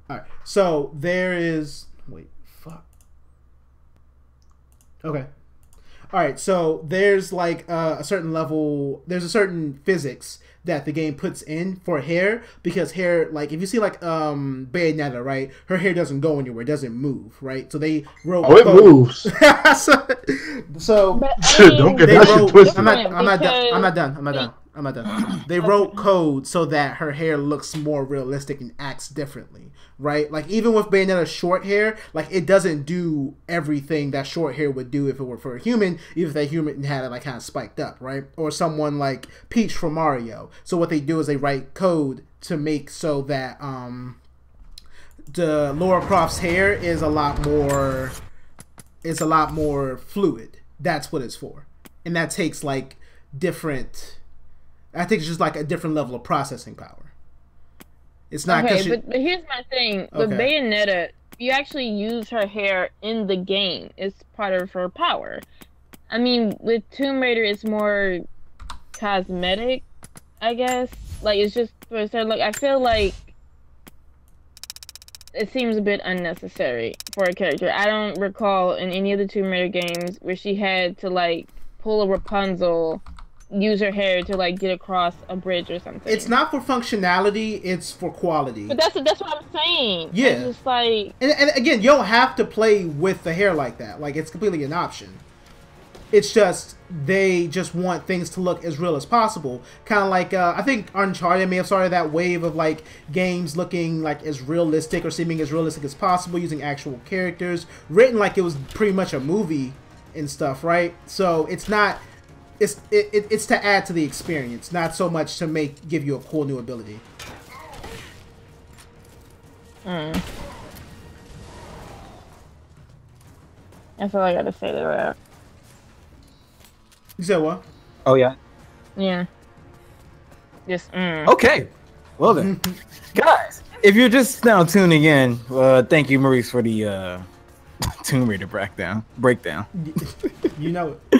All right. So there is. Wait. Fuck. Okay. All right. So there's like a certain level. There's a certain physics that the game puts in for hair, because hair, like if you see like Bayonetta, right, her hair doesn't go anywhere, it doesn't move, right, so they wrote it moves. so But I mean, Don't get they that shit wrote twisted. I'm not done. They wrote code so that her hair looks more realistic and acts differently, right? Like even with Bayonetta's short hair, like it doesn't do everything that short hair would do if it were for a human, even if that human had it like kind of spiked up, right? Or someone like Peach from Mario. So what they do is they write code to make so that the Lara Croft's hair is a lot more fluid. That's what it's for. And that takes like different, I think it's just like a different level of processing power. It's not okay, but here's my thing. With Okay. Bayonetta, you actually use her hair in the game. It's part of her power. I mean, with Tomb Raider, it's more cosmetic, I guess. Like, it's just for a certain look. I feel like it seems a bit unnecessary for a character. I don't recall in any of the Tomb Raider games where she had to, like, pull a Rapunzel, use her hair to, like, get across a bridge or something. It's not for functionality, it's for quality. But that's what I'm saying. Yeah. It's just like... And again, you don't have to play with the hair like that. Like, it's completely an option. It's just, they just want things to look as real as possible. Kind of like, I think Uncharted may have started that wave of, like, games looking, like, as realistic or seeming as realistic as possible, using actual characters, written like it was pretty much a movie and stuff, right? So, it's not... It's to add to the experience, not so much to give you a cool new ability. I feel like I gotta say that. You said what? Oh yeah. Yeah. Just Okay. Well then, guys, if you're just now tuning in, thank you, Maurice, for the Tomb Raider breakdown. You know it.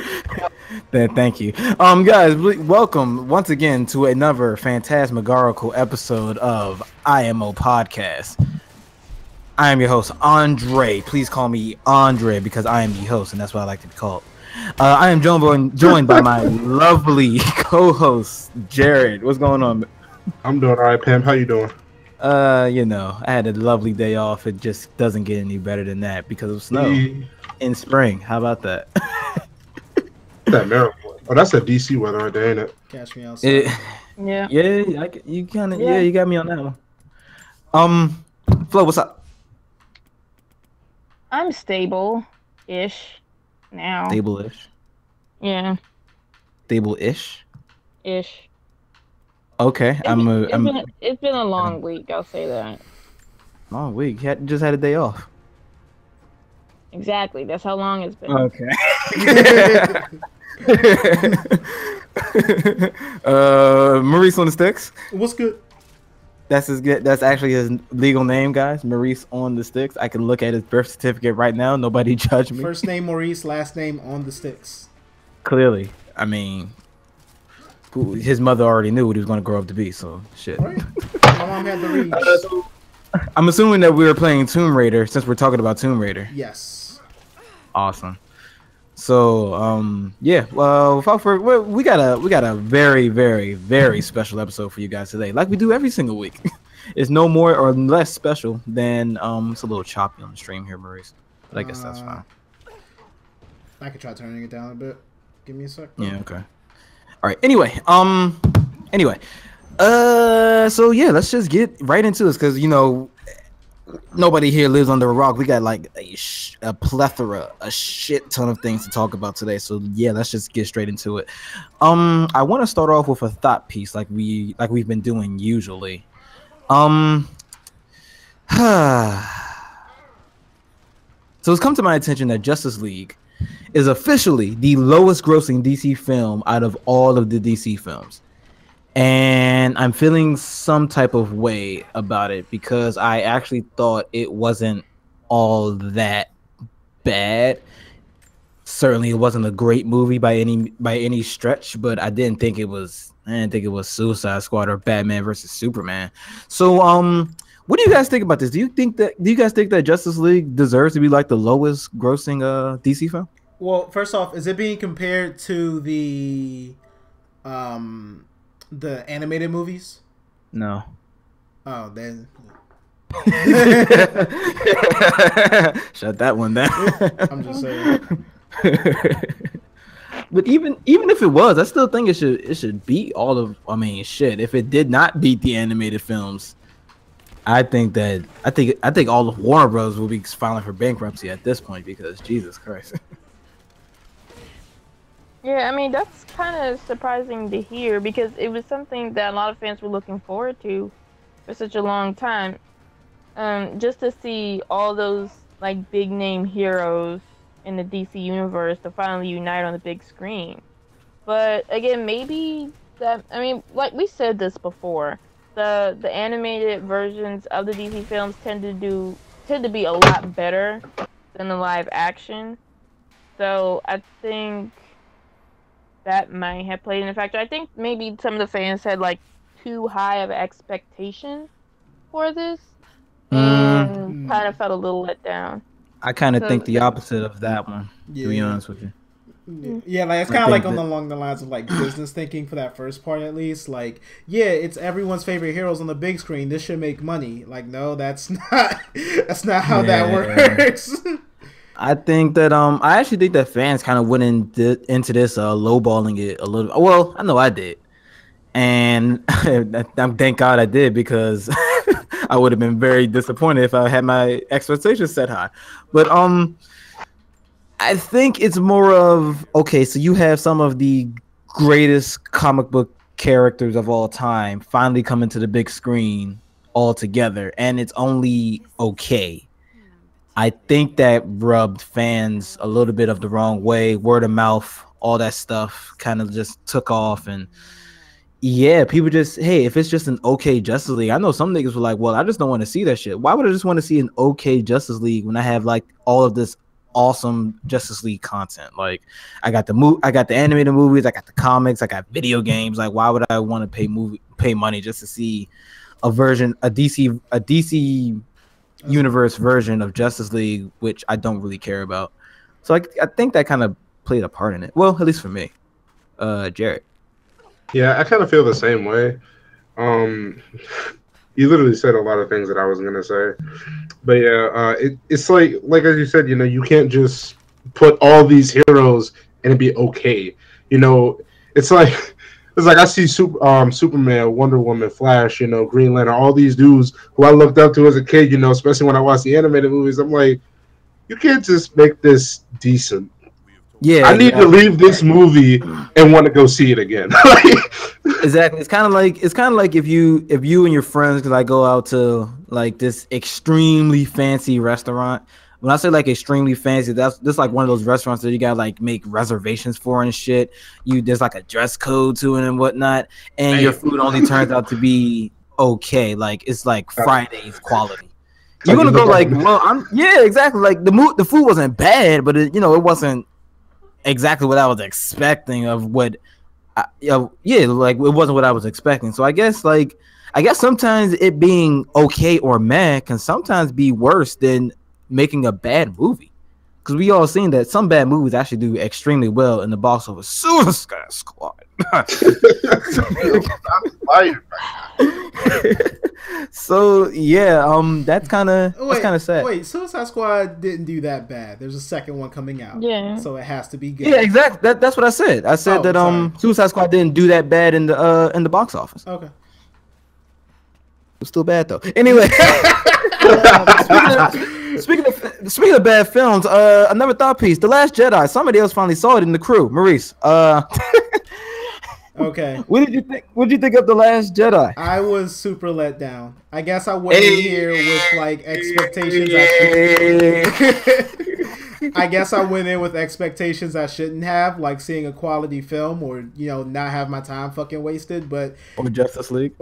Thank you, guys. Welcome once again to another phantasmagorical episode of IMO Podcast. I am your host, Andre. Please call me Andre because I am the host, and that's what I like to be called. I am joined by my lovely co-host, Jared. What's going on? I'm doing all right, Pam. How you doing? You know, I had a lovely day off. It just doesn't get any better than that because of snow in spring. How about that? That Maryland. Oh, that's a DC weather right there, ain't it? Catch me outside. yeah. You kind of you got me on that one. Flo, what's up? I'm stable-ish now. Stable-ish. Yeah. Stable-ish. Ish. Okay, It's been a long week. I'll say that. Long week. Just had a day off. Exactly. That's how long it's been. Okay. Maurice on the sticks. What's good? That's actually his legal name, guys. Maurice on the sticks. I can look at his birth certificate right now. Nobody judge me. First name Maurice, last name on the sticks. Clearly, I mean, his mother already knew what he was going to grow up to be. So shit. Right. My mom had the reach. I'm assuming that we were playing Tomb Raider since we're talking about Tomb Raider. Yes. Awesome. So yeah, well, we got a very, very, very special episode for you guys today, like we do every single week. It's no more or less special than it's a little choppy on the stream here, Maurice, but I guess that's fine. I could try turning it down a bit. Give me a sec. Yeah, okay. All right. Anyway, so yeah, let's just get right into this because nobody here lives under a rock. We got like a plethora, a shit ton of things to talk about today. So yeah, let's just get straight into it. I want to start off with a thought piece, like we've been doing usually. So it's come to my attention that Justice League is officially the lowest grossing DC film out of all of the DC films. And I'm feeling some type of way about it because I actually thought it wasn't all that bad. Certainly, it wasn't a great movie by any stretch, but I didn't think it was Suicide Squad or Batman versus Superman. So, What do you guys think about this? Do you guys think that Justice League deserves to be like the lowest grossing DC film? Well, first off, is it being compared to the animated movies? No. Oh, then shut that one down. I'm just saying. But even if it was, I still think it should beat all of. I mean, shit. If it did not beat the animated films, I think all of Warner Bros. Will be filing for bankruptcy at this point because Jesus Christ. Yeah, I mean, that's kind of surprising to hear because it was something that a lot of fans were looking forward to for such a long time. Just to see all those like big name heroes in the DC universe to finally unite on the big screen. But again, maybe that, I mean, like we said this before, the animated versions of the DC films tend to be a lot better than the live action. So I think that might have played in a factor. I think maybe some of the fans had like too high of expectations for this and kind of felt a little let down. I kind of think the opposite of that one, to be honest with you. Yeah, like it's kind of like along the lines of like business thinking for that first part at least. Like, yeah, it's everyone's favorite heroes on the big screen. This should make money. Like, no, that's not how that works. I think that I actually think that fans kind of went into this lowballing it a little. Well, I know I did, and thank God I did because I would have been very disappointed if I had my expectations set high. But I think it's more of okay. So you have some of the greatest comic book characters of all time finally coming to the big screen all together, and it's only okay. I think that rubbed fans a little bit of the wrong way. Word of mouth, all that stuff kind of just took off. And yeah, people just, hey, if it's just an okay Justice League, I know some niggas were like, well, I just don't want to see that shit. Why would I just want to see an okay Justice League when I have like all of this awesome Justice League content? Like I got the animated movies, I got the comics, I got video games. Like why would I want to pay money just to see a DC universe version of Justice League, which I don't really care about. So I think that kind of played a part in it. Well, at least for me. Jared. Yeah, I kind of feel the same way. You literally said a lot of things that I was gonna say, but yeah, it's like as you said, you can't just put all these heroes and it be okay. It's like I see Superman, Wonder Woman, Flash, Green Lantern, all these dudes who I looked up to as a kid, especially when I watched the animated movies. I'm like, you can't just make this decent. Yeah, I need to leave this movie and want to go see it again. Exactly. It's kind of like if you and your friends could like go out to like this extremely fancy restaurant. When I say like extremely fancy, that's like one of those restaurants that you gotta like make reservations for and shit. There's like a dress code to it and whatnot, and your food only turns out to be okay. Like it's like Friday's quality. You're gonna go like, well, exactly. Like the food wasn't bad, but it wasn't exactly what I was expecting of what. Like it wasn't what I was expecting. So I guess sometimes it being okay or mad can sometimes be worse than making a bad movie, because we all seen that some bad movies actually do extremely well in the box office. Suicide Squad. So yeah, that's kind of sad. Wait, Suicide Squad didn't do that bad. There's a second one coming out. Yeah, so it has to be good. Yeah, exactly. That's what I said. I said Suicide Squad didn't do that bad in the box office. Okay. It's still bad though. Anyway. Speaking of bad films, another thought piece, The Last Jedi. Somebody else finally saw it in the crew. Maurice. Okay. What did you think? What did you think of The Last Jedi? I was super let down. I guess I went in here with like expectations. I guess I went in with expectations I shouldn't have, like seeing a quality film or not have my time fucking wasted. But or Justice League.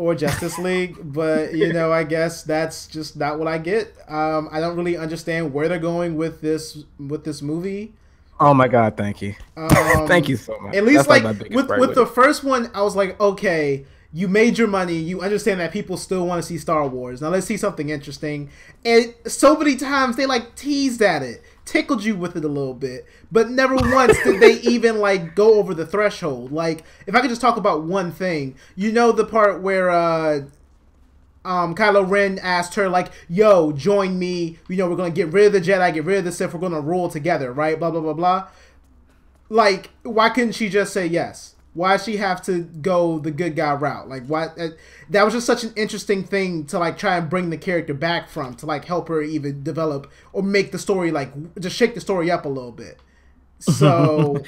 But I guess that's just not what I get. I don't really understand where they're going with this movie. Oh my God! Thank you, thank you so much. At least with the first one, I was like, okay, You made your money. You understand that people still want to see Star Wars. Now let's see something interesting. And so many times they like teased at it, tickled you with it a little bit, but never once did they even like go over the threshold. Like, if I could just talk about one thing, you know, the part where Kylo Ren asked her like, "Yo, join me. You know, we're gonna get rid of the Jedi, get rid of the Sith. We're gonna rule together, right? Blah blah blah blah." Like, why couldn't she just say yes? Why does she have to go the good guy route? Like, why? That was just such an interesting thing to like try and bring the character back from, to like help her even develop or make the story like just shake the story up a little bit. So,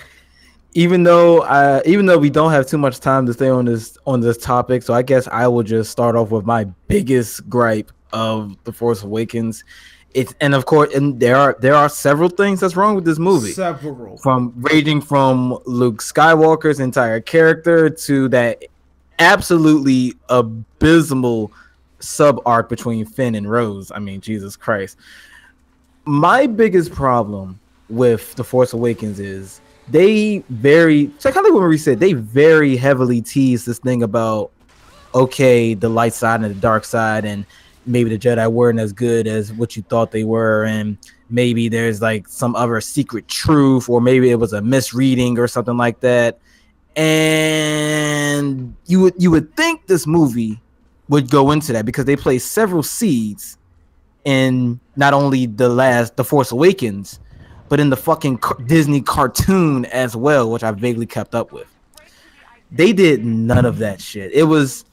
even though we don't have too much time to stay on this topic, so I guess I will just start off with my biggest gripe of The Force Awakens. And of course, there are several things that's wrong with this movie. Several. Ranging from Luke Skywalker's entire character to that absolutely abysmal sub arc between Finn and Rose. I mean, Jesus Christ. My biggest problem with The Force Awakens is kind of like what Maurice said, they very heavily tease this thing about, okay, the light side and the dark side, and maybe the Jedi weren't as good as what you thought they were, and maybe there's like some other secret truth, or maybe it was a misreading or something like that. And you would think this movie would go into that, because they place several seeds in not only The Force Awakens, but in the fucking Disney cartoon as well, which I vaguely kept up with. They did none of that shit. It was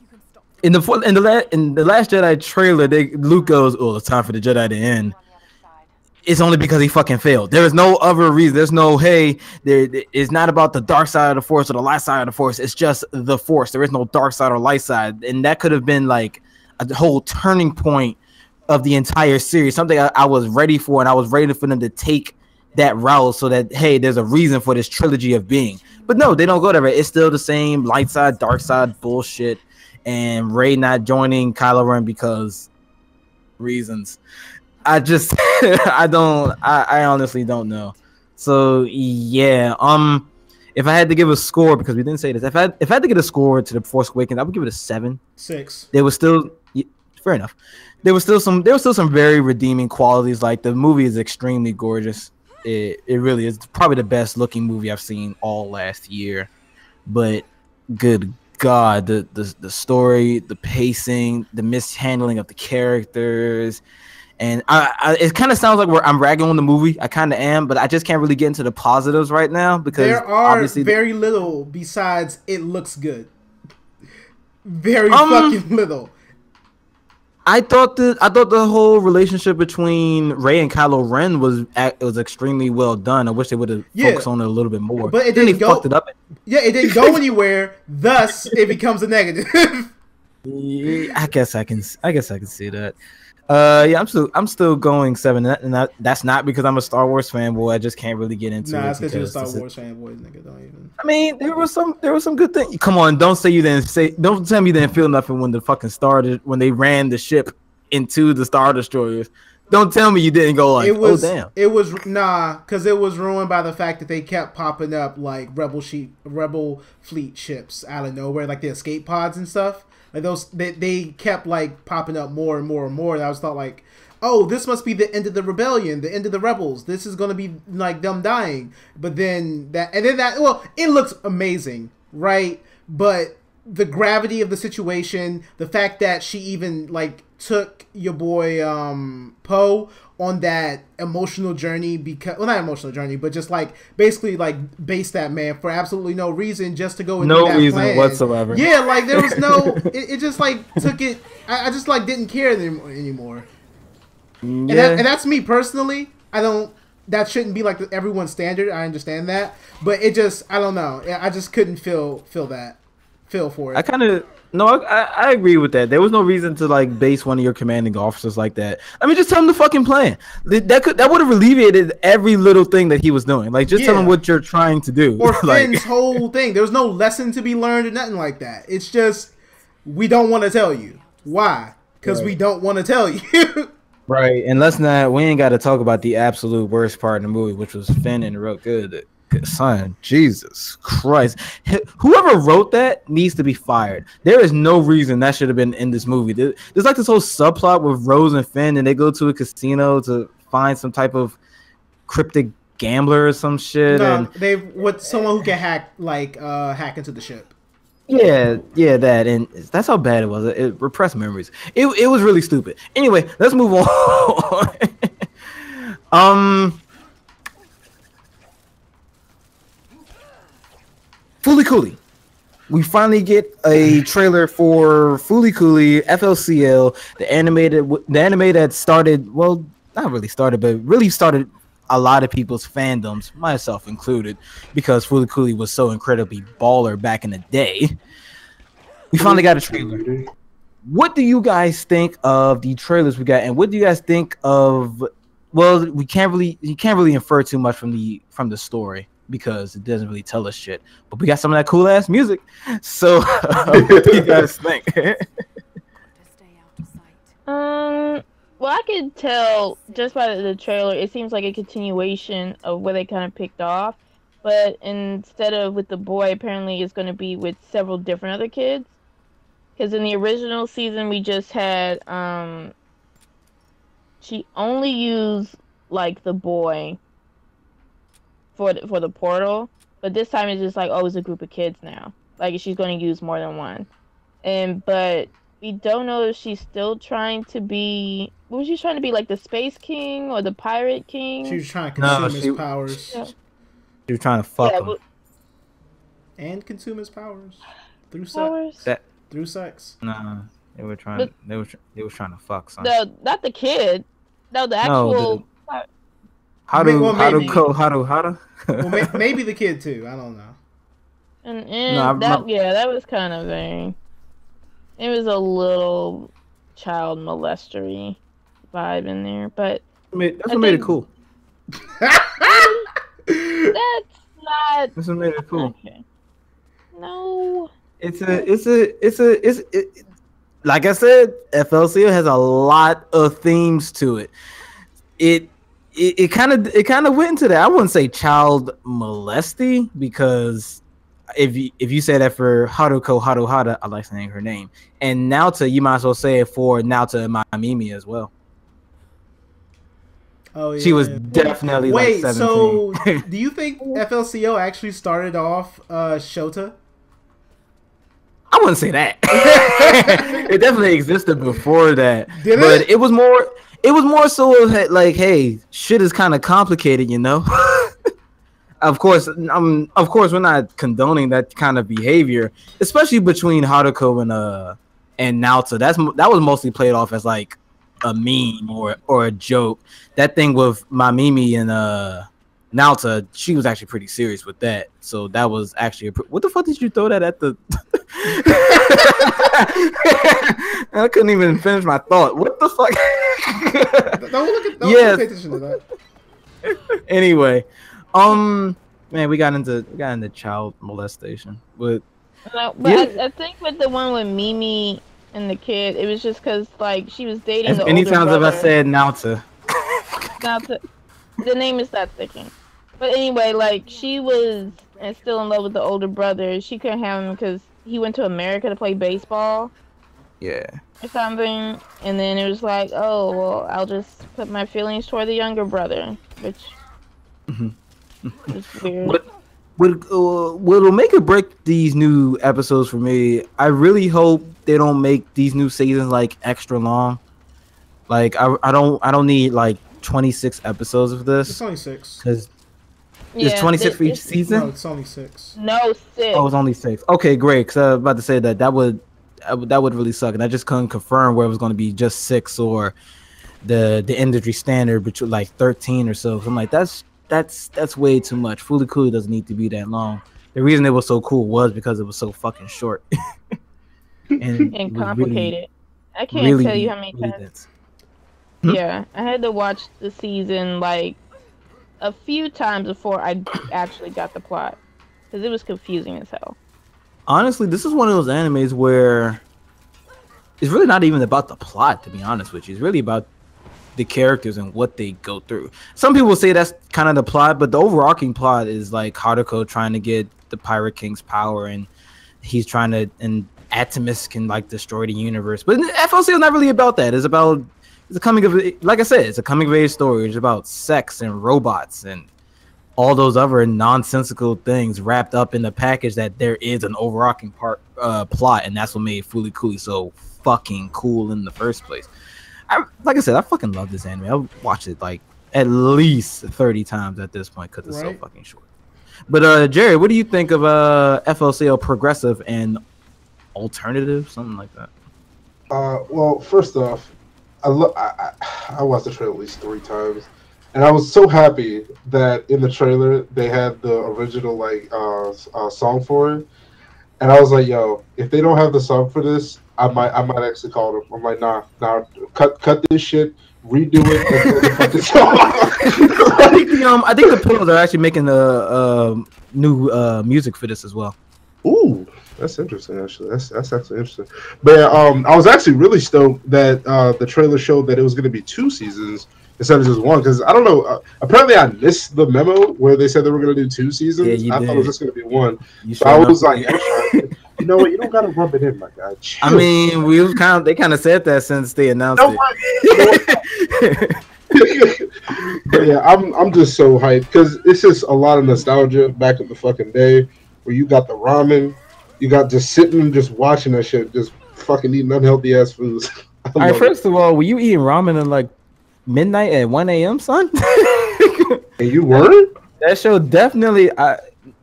in the Last Jedi trailer. Luke goes, "Oh, it's time for the Jedi to end." It's only because he fucking failed. There is no other reason. There's no, hey, it's not about the dark side of the Force or the light side of the Force. It's just the Force. There is no dark side or light side, and that could have been like a whole turning point of the entire series. Something I was ready for, and I was ready for them to take that route, so that, hey, there's a reason for this trilogy of being. But no, they don't go there. It's still the same light side, dark side bullshit. And Rey not joining Kylo Ren because reasons. I honestly don't know. So yeah, if I had to give a score, because we didn't say this, if I had to give a score to The Force Awakens, I would give it a 7.6. There was still, fair enough. There was still some very redeeming qualities. Like, the movie is extremely gorgeous. It really is probably the best looking movie I've seen all last year. But good God, the story, the pacing, the mishandling of the characters, and it kind of sounds like I'm ragging on the movie. I kind of am, but I just can't really get into the positives right now, because there are very little besides it looks good. Very fucking little. I thought the whole relationship between Rey and Kylo Ren was extremely well done. I wish they would have focused on it a little bit more. But it didn't go. Fucked it up. Yeah, it didn't go anywhere. Thus, it becomes a negative. Yeah, I guess I can see that. Yeah, I'm still going 7, and that's not because I'm a Star Wars fanboy. I just can't really get into it. Nah, it's because you're a Star Wars fanboy, nigga. Don't even. I mean, there was some good things. Come on, don't tell me you didn't feel nothing when the fucking when they ran the ship into the Star Destroyers. Don't tell me you didn't go like, oh damn. It was because it was ruined by the fact that they kept popping up like Rebel fleet ships out of nowhere, like the escape pods and stuff. Like those, they kept like popping up more and more and more. And I was thought like, oh, this must be the end of the rebellion, the end of the rebels. This is gonna be like them dying. But then it looks amazing, right? But the gravity of the situation, the fact that she even like took your boy Poe on that emotional journey, because not emotional journey, but just like basically like base that man for absolutely no reason, just to go into no that reason plan. whatsoever. Yeah, like there was no it just like took it. I just like didn't care anymore. Yeah. And that's me personally. That shouldn't be like everyone's standard. I understand that, but it just, I don't know. I just couldn't feel for it. I agree with that. There was no reason to like base one of your commanding officers like that. I mean, just tell him the fucking plan. That would have alleviated every little thing that he was doing. Like, just tell him what you're trying to do. Or Finn's whole thing. There was no lesson to be learned or nothing like that. It's just, we don't want to tell you. Why? Because we don't want to tell you. Right. And we ain't got to talk about the absolute worst part in the movie, which was Finn and Rook. Good. Son, Jesus Christ. Whoever wrote that needs to be fired. There is no reason that should have been in this movie. There's like this whole subplot with Rose and Finn, and they go to a casino to find some type of cryptic gambler or some shit. No, and they with someone who can hack into the ship. yeah, that, and that's how bad it was. It repressed memories. It was really stupid. Anyway, let's move on. Fooly Cooly. We finally get a trailer for Fooly Cooly FLCL, the anime that started, well, not really started, but really started a lot of people's fandoms, myself included, because Fooly Cooly was so incredibly baller back in the day. We finally got a trailer. What do you guys think of the trailers we got, and what do you guys think of? Well, you can't really infer too much from the story, because it doesn't really tell us shit. But we got some of that cool ass music. So what do you guys think? Well, I could tell just by the trailer, it seems like a continuation of where they kind of picked off. But instead of with the boy, apparently it's going to be with several different other kids. Because in the original season, we just had, she only used, like, the boy for the portal, but this time it's just like, oh, it's a group of kids now. Like, she's going to use more than one. But we don't know if she's still trying to be, what was she trying to be, like the Space King or the Pirate King? She was trying to consume his powers. Yeah. She was trying to fuck him. And consume his powers. Through sex. Through sex. Nah, they were trying to fuck, son. No, not the kid. No, the actual... How to well, maybe the kid too. I don't know. And that was kind of it was a little child molestery vibe in there, but that's what made it cool. That's not. That's what made it cool. Okay. No. It's like I said, FLCL has a lot of themes to it. It kind of went into that. I wouldn't say child molesty, because if you say that for Haruka, I like saying her name, and Naota, you might as well say it for Naota and Mamimi as well. Oh yeah. She was definitely Wait, like 17. So do you think FLCL actually started off Shota? I wouldn't say that. It definitely existed before that. But it was more so like, hey, shit is kind of complicated, you know. Of course, we're not condoning that kind of behavior, especially between Haruko and Naota. That was mostly played off as like a meme or a joke. That thing with Mamimi and Naota, she was actually pretty serious with that. So that was actually what the fuck did you throw that at the? I couldn't even finish my thought. What the fuck? Don't pay attention to that. Anyway, man, we got into child molestation, but I think with the one with Mimi and the kid, it was just because like she was dating. The many older times brother. have I said Naota? The name is not sticking. But anyway, like she was still in love with the older brother. She couldn't have him because he went to America to play baseball. Yeah. Or something, and then it was like, oh well, I'll just put my feelings toward the younger brother, which is weird. What'll make or break these new episodes for me? I really hope they don't make these new seasons like extra long. Like I don't need like 26 episodes of this. It's only 6. Because it's 26 for each season. No, it's only 6. No, 6. Oh, it's only 6. Okay, great. Because I was about to say that would really suck, and I just couldn't confirm where it was going to be just 6 or the industry standard between like 13 or so. So I'm like, that's way too much. Fooly Cooly doesn't need to be that long. The reason it was so cool was because it was so fucking short and complicated. I can't tell you how many times. Yeah, I had to watch the season like a few times before I actually got the plot, because it was confusing as hell. Honestly, this is one of those animes where it's really not even about the plot, to be honest with you. It's really about the characters and what they go through. Some people say that's kind of the plot, but the overarching plot is like Haruko trying to get the Pirate King's power, and he's trying to, and Atomus can like destroy the universe. But FLC is not really about that. It's about, it's a coming of, like I said, it's a coming of age story. It's about sex and robots and all those other nonsensical things wrapped up in the package that there is an overarching plot, and that's what made Fooly Cooly so fucking cool in the first place. Like I said, I fucking love this anime. I'll watch it like at least 30 times at this point because it's so fucking short. But Jerry, what do you think of FLCL progressive and alternative, something like that? Well, first off, I watched the trailer at least 3 times, and I was so happy that in the trailer they had the original like song for it, and I was like, yo, if they don't have the song for this, I might actually call them. I'm like, nah, cut this shit, redo it. And the fucking song. I think the Pillows are actually making the new music for this as well. Ooh, that's interesting. Actually, that's actually interesting. But I was actually really stoked that the trailer showed that it was going to be 2 seasons instead of just 1. Because I don't know. Apparently, I missed the memo where they said they were going to do 2 seasons. Yeah, I thought it was just going to be 1. So I was like, you know what? You don't got to rub it in, my guy. Chill. I mean, they kind of said that since they announced it. But yeah, I'm just so hyped because it's just a lot of nostalgia back in the fucking day where you got the ramen, you got just sitting and just watching that shit, just fucking eating unhealthy ass foods. All right, first of all, were you eating ramen at like midnight at 1 a.m., son? And you weren't? That show definitely,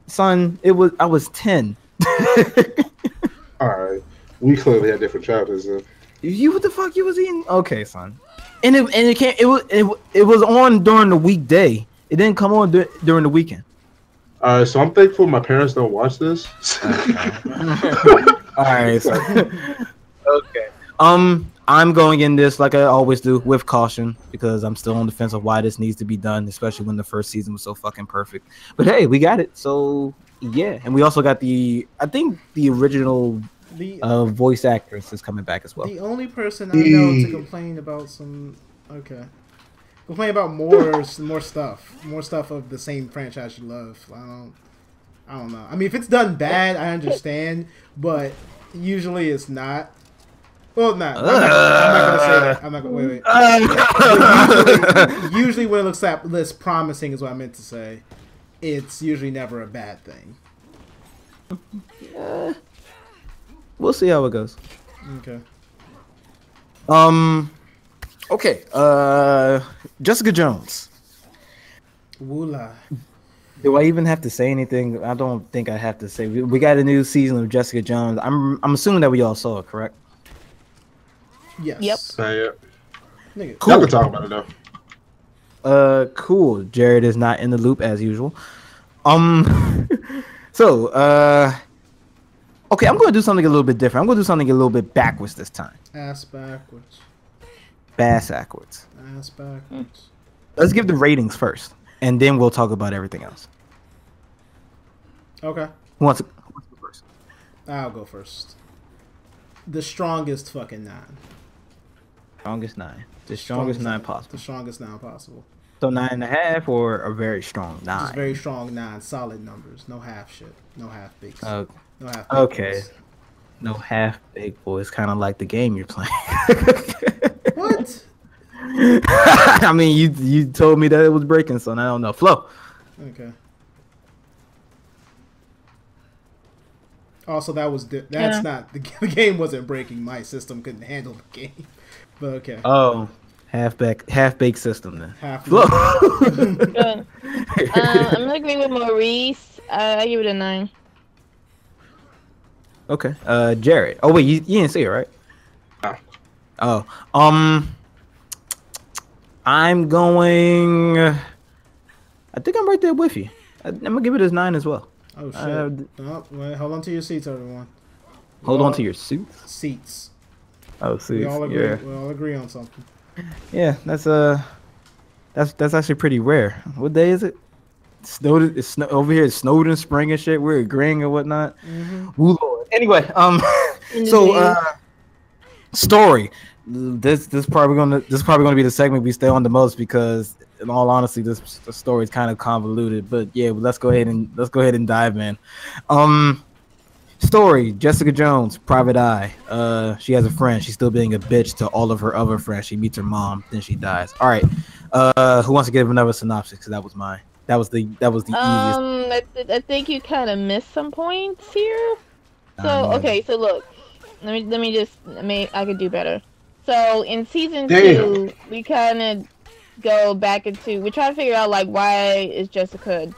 son. I was 10. All right, we clearly had different childhoods then. You what the fuck you was eating? Okay, son. And it was on during the weekday. It didn't come on during the weekend. All right, so I'm thankful my parents don't watch this. Okay. All right. So, okay. I'm going in this like I always do with caution because I'm still on the fence of why this needs to be done, especially when the first season was so fucking perfect. But hey, we got it. So yeah, and we also got I think the original voice actress is coming back as well. The only person I know to complain about complain about more stuff of the same franchise you love. I don't know. I mean, if it's done bad, I understand, but usually it's not. Well, I'm not gonna say that. I'm not gonna wait. Usually when it looks less promising is what I meant to say. It's usually never a bad thing. We'll see how it goes. Okay. Okay. Jessica Jones. Woola. Do I even have to say anything? I don't think I have to say. We got a new season of Jessica Jones. I'm assuming that we all saw it, correct? Yes. Yep. Nigga, cool. Y'all can talk about it though. Cool. Jared is not in the loop as usual. So, okay, I'm going to do something a little bit different. I'm going to do something a little bit backwards this time. Ass backwards. Bass backwards. Ass backwards. Let's give the ratings first, and then we'll talk about everything else. Okay. Who wants to go first? I'll go first. The strongest fucking 9. Strongest 9. The strongest 9 possible. The strongest 9 possible. So 9.5 or a very strong 9? Just very strong 9. Solid numbers. No half shit. No half bigs. Okay. No half okay. Boys. No half big boys. Kind of like the game you're playing. What? I mean, you told me that it was breaking, so I don't know. Flo. Okay. Also, that's not the game wasn't breaking. My system couldn't handle the game. But okay. Oh, half baked system then. Flo. Good. I'm gonna agree with Maurice. I give it a 9. Okay. Jared. Oh wait, you didn't see it, right? No. Oh. I'm going. I think I'm right there with you. I'm gonna give it a 9 as well. Oh shit! Wait, hold on to your seats, everyone. Hold on to your suits. Seats. Oh, seats. We all agree. Yeah. We all agree on something. Yeah, that's actually pretty rare. What day is it? It's over here. It snowed in spring and shit. We're agreeing and whatnot. Mm-hmm. Ooh, Lord. Anyway, so story. this probably gonna be the segment we stay on the most because, in all honesty, the story is kind of convoluted. But yeah, let's go ahead and dive in. Story: Jessica Jones, Private Eye. She has a friend. She's still being a bitch to all of her other friends. She meets her mom, then she dies. All right. Who wants to give another synopsis? Because that was mine. That was the easiest. I think you kind of missed some points here. So okay, so look, I could do better. So in season 2, we kind of go back into, we try to figure out like why is Jessica,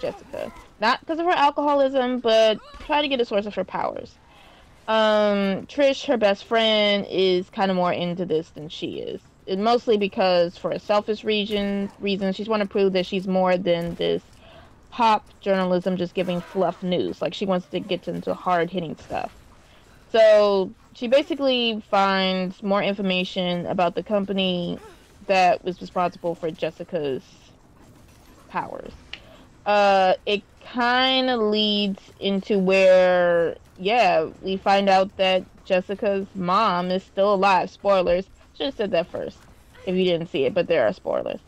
not because of her alcoholism, but try to get a source of her powers. Trish, her best friend, is kind of more into this than she is. And mostly because for a selfish reason, she's want to prove that she's more than this pop journalism just giving fluff news. Like she wants to get into hard-hitting stuff. So she basically finds more information about the company that was responsible for Jessica's powers. It kind of leads into where, we find out that Jessica's mom is still alive. Spoilers. Should have said that first if you didn't see it, but there are spoilers.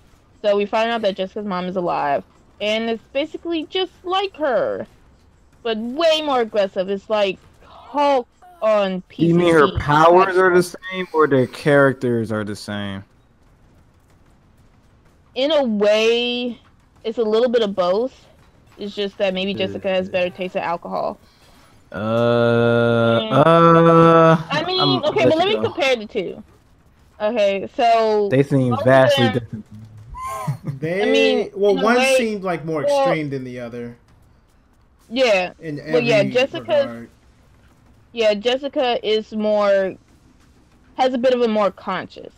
So we find out that Jessica's mom is alive, and it's basically just like her, but way more aggressive. It's like Hulk on PCP. You mean her powers are the same, or their characters are the same? In a way, it's a little bit of both. It's just that maybe Jessica has better taste of alcohol. I mean, okay, but let me compare the two. Okay, so they seem vastly different. One seemed like more extreme than the other. Yeah. Jessica is has a bit of a more conscious.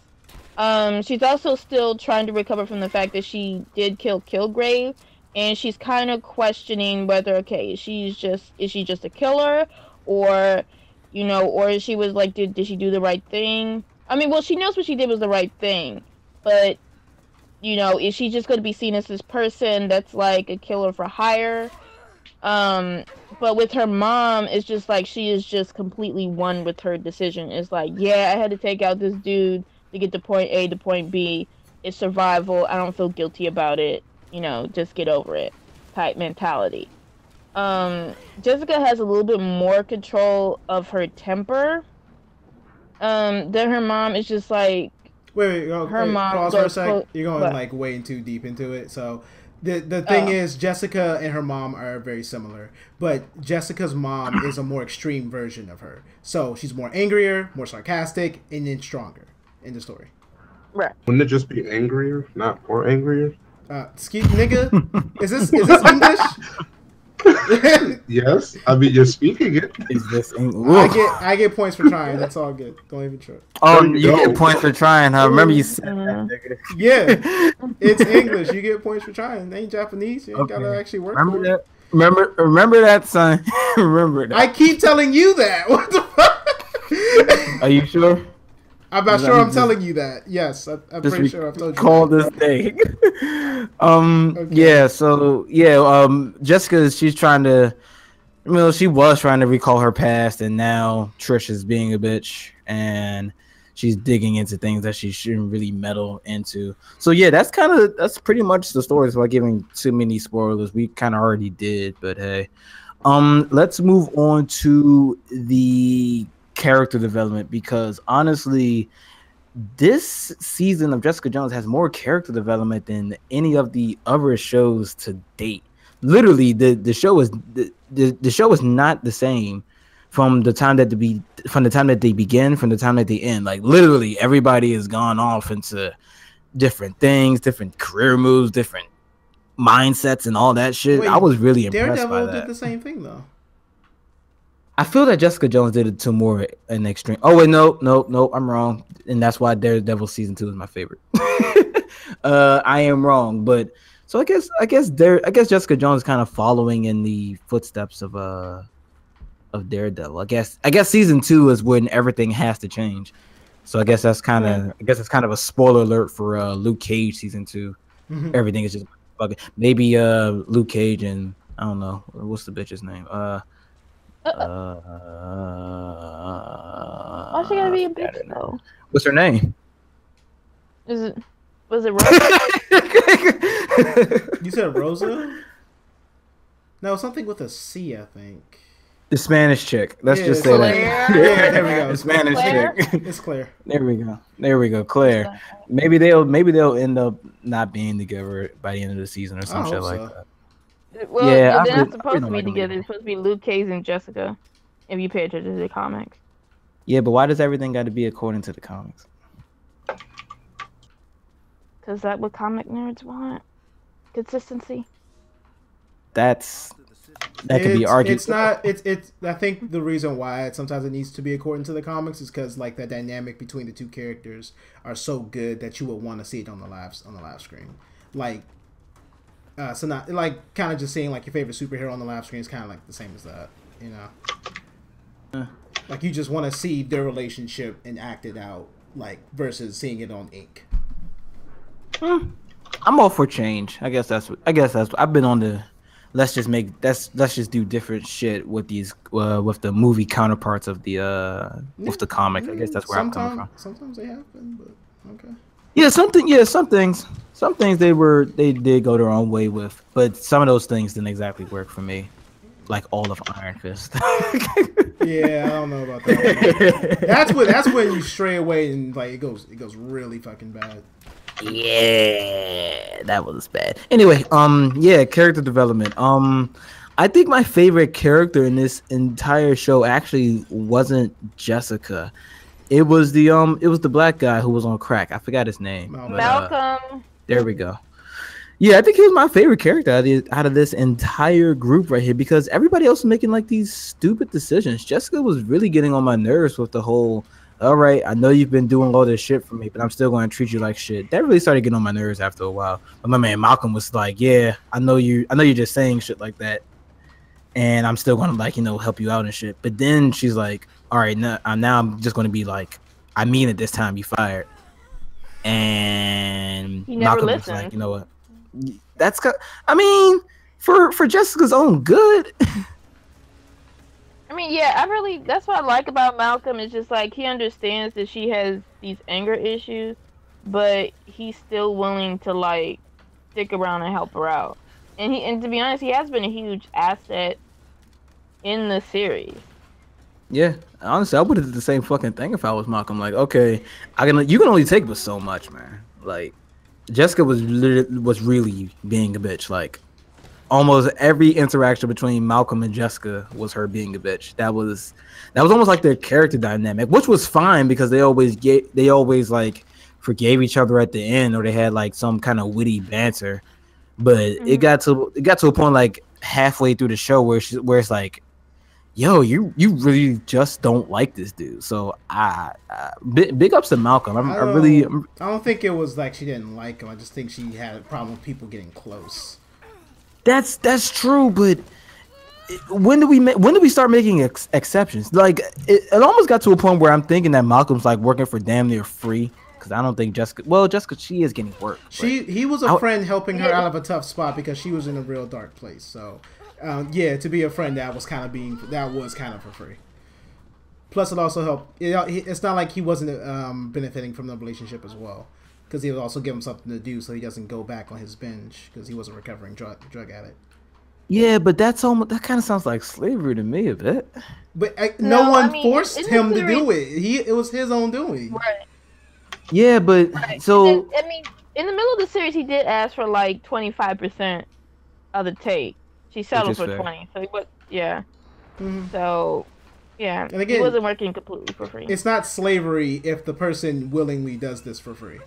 She's also still trying to recover from the fact that she did kill Kilgrave, and she's kind of questioning whether, is she just a killer, or she was like, did she do the right thing? I mean, well, she knows what she did was the right thing, but is she just going to be seen as this person that's like a killer for hire? But with her mom, it's just like she is just completely one with her decision. It's like, I had to take out this dude to get to point A to point B. It's survival. I don't feel guilty about it. Just get over it type mentality. Jessica has a little bit more control of her temper. Then her mom is just like... Wait, pause for a sec. You're going like way too deep into it. So the thing is, Jessica and her mom are very similar, but Jessica's mom is a more extreme version of her. So she's more angrier, more sarcastic, and then stronger in the story. Right. Wouldn't it just be angrier, not more angrier? Excuse nigga, is this English? Yes, I mean you're speaking it. Is this English? I get points for trying. That's all good. Don't even try. Oh, you get points for trying, huh? Remember you said that, nigga. Yeah, it's English. You get points for trying. They ain't Japanese. You ain't gotta actually work. Remember that. Remember that, son. Remember that. I keep telling you that. What the fuck? Are you sure? I'm not sure I'm telling you that. Yes, I'm pretty sure I've told you. Call this day. Okay. Yeah, so Jessica, she's trying to, she was trying to recall her past, and now Trish is being a bitch, and she's digging into things that she shouldn't really meddle into. So yeah, that's pretty much the story. Without giving too many spoilers, we kind of already did, but hey, let's move on to the character development, because honestly, this season of Jessica Jones has more character development than any of the other shows to date. Literally, the show is not the same from the time that they begin, from the time that they end. Like literally, everybody has gone off into different things, different career moves, different mindsets, and all that shit. Wait, I was really impressed by that. Daredevil did the same thing though. I feel that Jessica Jones did it to more an extreme. Oh wait, no, I'm wrong, and that's why Daredevil season 2 is my favorite. I am wrong, but so I guess Jessica Jones is kind of following in the footsteps of Daredevil. I guess season 2 is when everything has to change. So I guess it's kind of a spoiler alert for Luke Cage season 2. Mm-hmm. Everything is just fucking. Maybe Luke Cage and I don't know what's the bitch's name. Why she gotta be a bitch though? What's her name? Was it Rosa? You said Rosa? No, something with a C, I think. The Spanish chick. Let's Yeah, just say Claire. that. Yeah, there we go. The Spanish Claire? chick. It's Claire. There we go. There we go. Claire. Maybe they'll end up not being together by the end of the season or some I shit hope like so. that. Well, Yeah, I they're really- not I supposed really to don't be like them together. either. It's supposed to be Luke Cage and Jessica. If you pay attention to the comics. Yeah, but why does everything got to be according to the comics? Because that's what comic nerds want. Consistency. That could be argued. It's not. It's. I think the reason why sometimes it needs to be according to the comics is because like the dynamic between the two characters are so good that you would want to see it on the live screen. Like, so not like kind of just seeing like your favorite superhero on the live screen is kind of like the same as that. You know, like you just want to see their relationship and act it out, like versus seeing it on ink. I'm all for change. I guess that's. I've been on the. Let's just do different shit with these with the movie counterparts of the with the comic. I guess that's where I'm coming from. Sometimes they happen, but okay. Yeah, some things they did go their own way with, but some of those things didn't exactly work for me. Like all of Iron Fist. Yeah, I don't know about that. That's when you stray away and like it goes really fucking bad. Yeah, that was bad. Anyway, yeah, character development. I think my favorite character in this entire show actually wasn't Jessica. It was the black guy who was on crack. I forgot his name. Malcolm. There we go. Yeah, I think he was my favorite character out of this entire group right here because everybody else was making like these stupid decisions. Jessica was really getting on my nerves with the whole, all right, I know you've been doing all this shit for me, but I'm still going to treat you like shit. That really started getting on my nerves after a while. But my man Malcolm was like, yeah, I know you're just saying shit like that, and I'm still going to help you out and shit. But then she's like, all right, now I'm just going to be like, I mean it this time, you fired. And He never Malcolm was listened. like, you know what? For Jessica's own good. I mean, yeah, that's what I like about Malcolm. It's just like he understands that she has these anger issues, but he's still willing to like stick around and help her out. And to be honest, he has been a huge asset in the series. Yeah, honestly, I would have did the same fucking thing if I was Malcolm. Like, okay, you can only take but so much, man. Like, Jessica was really being a bitch. Like, almost every interaction between Malcolm and Jessica was her being a bitch. That was almost like their character dynamic, which was fine because they always like forgave each other at the end, or they had like some kind of witty banter. But it got to a point like halfway through the show where it's like, yo, you really just don't like this dude. So big ups to Malcolm. I don't think it was like she didn't like him. I just think she had a problem with people getting close. That's true, but when do we start making exceptions? Like it almost got to a point where I'm thinking that Malcolm's like working for damn near free because I don't think Jessica she is getting work. He was a friend helping her out of a tough spot because she was in a real dark place. So yeah, to be a friend that was kind of for free. Plus, it also helped. It's not like he wasn't benefiting from the relationship as well, because he would also give him something to do so he doesn't go back on his binge because he was a recovering drug addict. Yeah, but that kind of sounds like slavery to me a bit. But no one forced him to do it. It was his own doing. Right. Yeah, but so I mean, in the middle of the series, he did ask for like 25% of the take. She settled for 20. So yeah. Mm-hmm. So yeah, and again, he wasn't working completely for free. It's not slavery if the person willingly does this for free.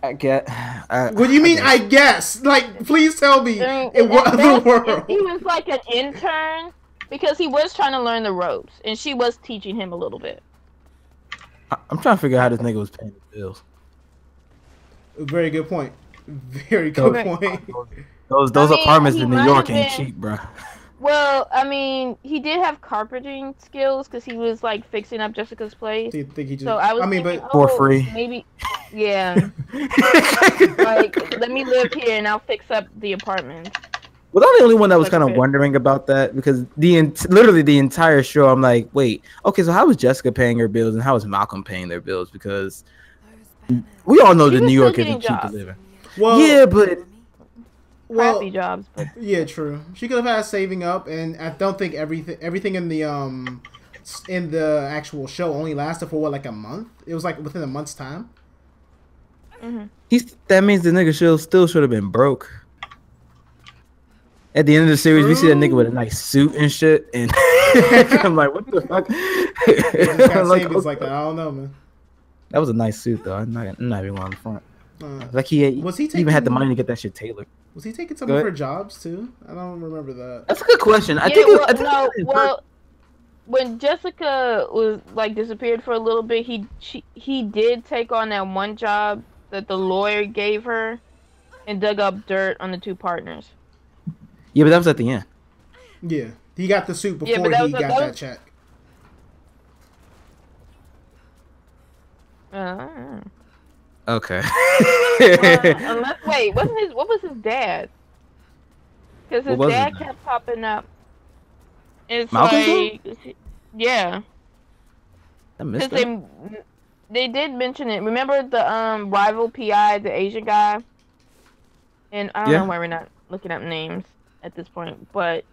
I get. What do you mean? I guess. Like, please tell me in what other world? He was like an intern because he was trying to learn the ropes, and she was teaching him a little bit. I'm trying to figure out how this nigga was paying the bills. Very good point. Very good point. Those apartments in New York ain't cheap, bro. Well, I mean, he did have carpeting skills because he was like fixing up Jessica's place. Do you think he just? So I was thinking, but for free. Maybe, yeah. Like, let me live here and I'll fix up the apartment. Was I the only one that was kind of Jessica. wondering about that? Because literally the entire show, I'm like, wait, okay, so how was Jessica paying her bills and how was Malcolm paying their bills? Because we all know She that was New still York getting isn't cheap to jobs. live in. Well, Yeah, but Crappy jobs, but yeah, true. She could have had saving up, and I don't think everything in the actual show only lasted for what, like a month. It was like within a month's time. that means the nigga still should have been broke. At the end of the series, we see that nigga with a nice suit and shit, and I'm like, what the fuck? Just got Like, savings like that. I don't know, man. that was a nice suit though. I'm not even going on the front. Uh, Like he Was he even had the taking- money to get that shit tailored. was he taking Go some of ahead. her jobs too? I don't remember that. That's a good question. I yeah, think well, I think no, well, when Jessica was like disappeared for a little bit, he did take on that one job that the lawyer gave her, and dug up dirt on the two partners. yeah, but that was at the end. Yeah, he got the suit before Yeah, but that he was- got that that was- check. Okay. Unless wait, what was his dad? Because his What was dad his dad? kept popping up. It's Malcolm's like, yeah, I missed because that. they did mention it. Remember the rival PI, the Asian guy? And I don't Yeah. know why we're not looking up names at this point, but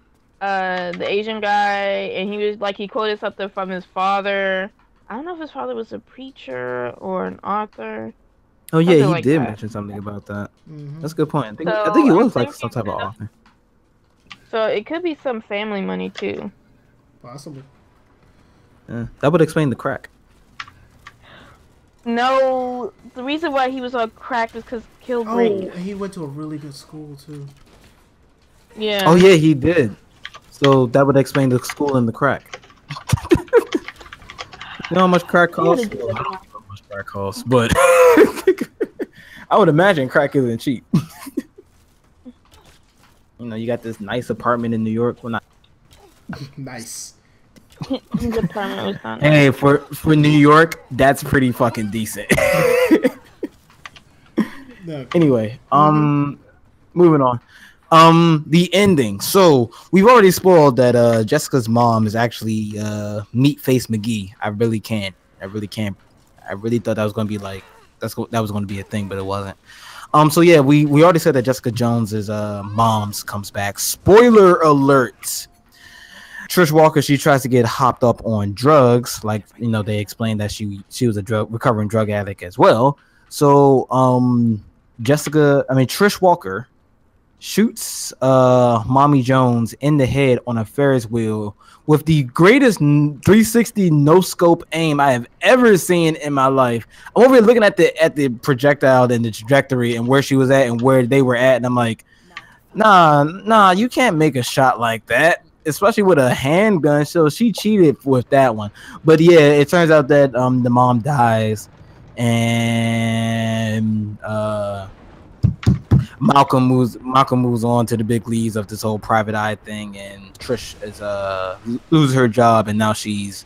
the Asian guy, and he was like, he quoted something from his father. I don't know if his father was a preacher or an author. Oh yeah, something he like did that. mention something about that. Mhm. That's a good point. I think So, he I'm was like some thinking type of that- author. So it could be some family money too. Possibly. Yeah, that would explain the crack. No, the reason why he was on crack is because Oh, Kilgrave. and he went to a really good school too. Yeah. Oh yeah, he did. So that would explain the school and the crack. You know how much crack costs? Well, I don't know how much crack costs, but I would imagine crack isn't cheap. You know, you got this nice apartment in New York. Well, not. Nice. His apartment was not. Hey, for New York, that's pretty fucking decent. No. Anyway, moving on. The ending. So we've already spoiled that Jessica's mom is actually Meatface McGee. I really can't. I really thought that was gonna be like that was gonna be a thing, but it wasn't. So yeah, we already said that Jessica Jones's mom's comes back. Spoiler alert. Trish Walker, she tries to get hopped up on drugs. Like, you know, they explained that she was a recovering drug addict as well. So Trish Walker shoots Mommy Jones in the head on a Ferris wheel with the greatest 360 no scope aim I have ever seen in my life. I'm over here looking at the projectile and the trajectory and where she was at and where they were at, and I'm like, nah, you can't make a shot like that, especially with a handgun. So she cheated with that one. But yeah, it turns out that the mom dies, and Malcolm moves on to the big leagues of this whole private eye thing, and Trish is loses her job, and now she's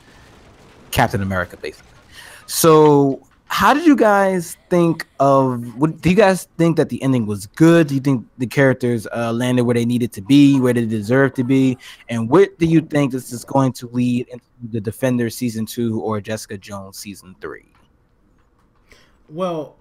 Captain America basically. So how did you guys think of do you guys think that the ending was good? Do you think the characters landed where they needed to be, where they deserve to be? And what do you think this is going to lead into the Defenders season 2 or Jessica Jones season 3? Well,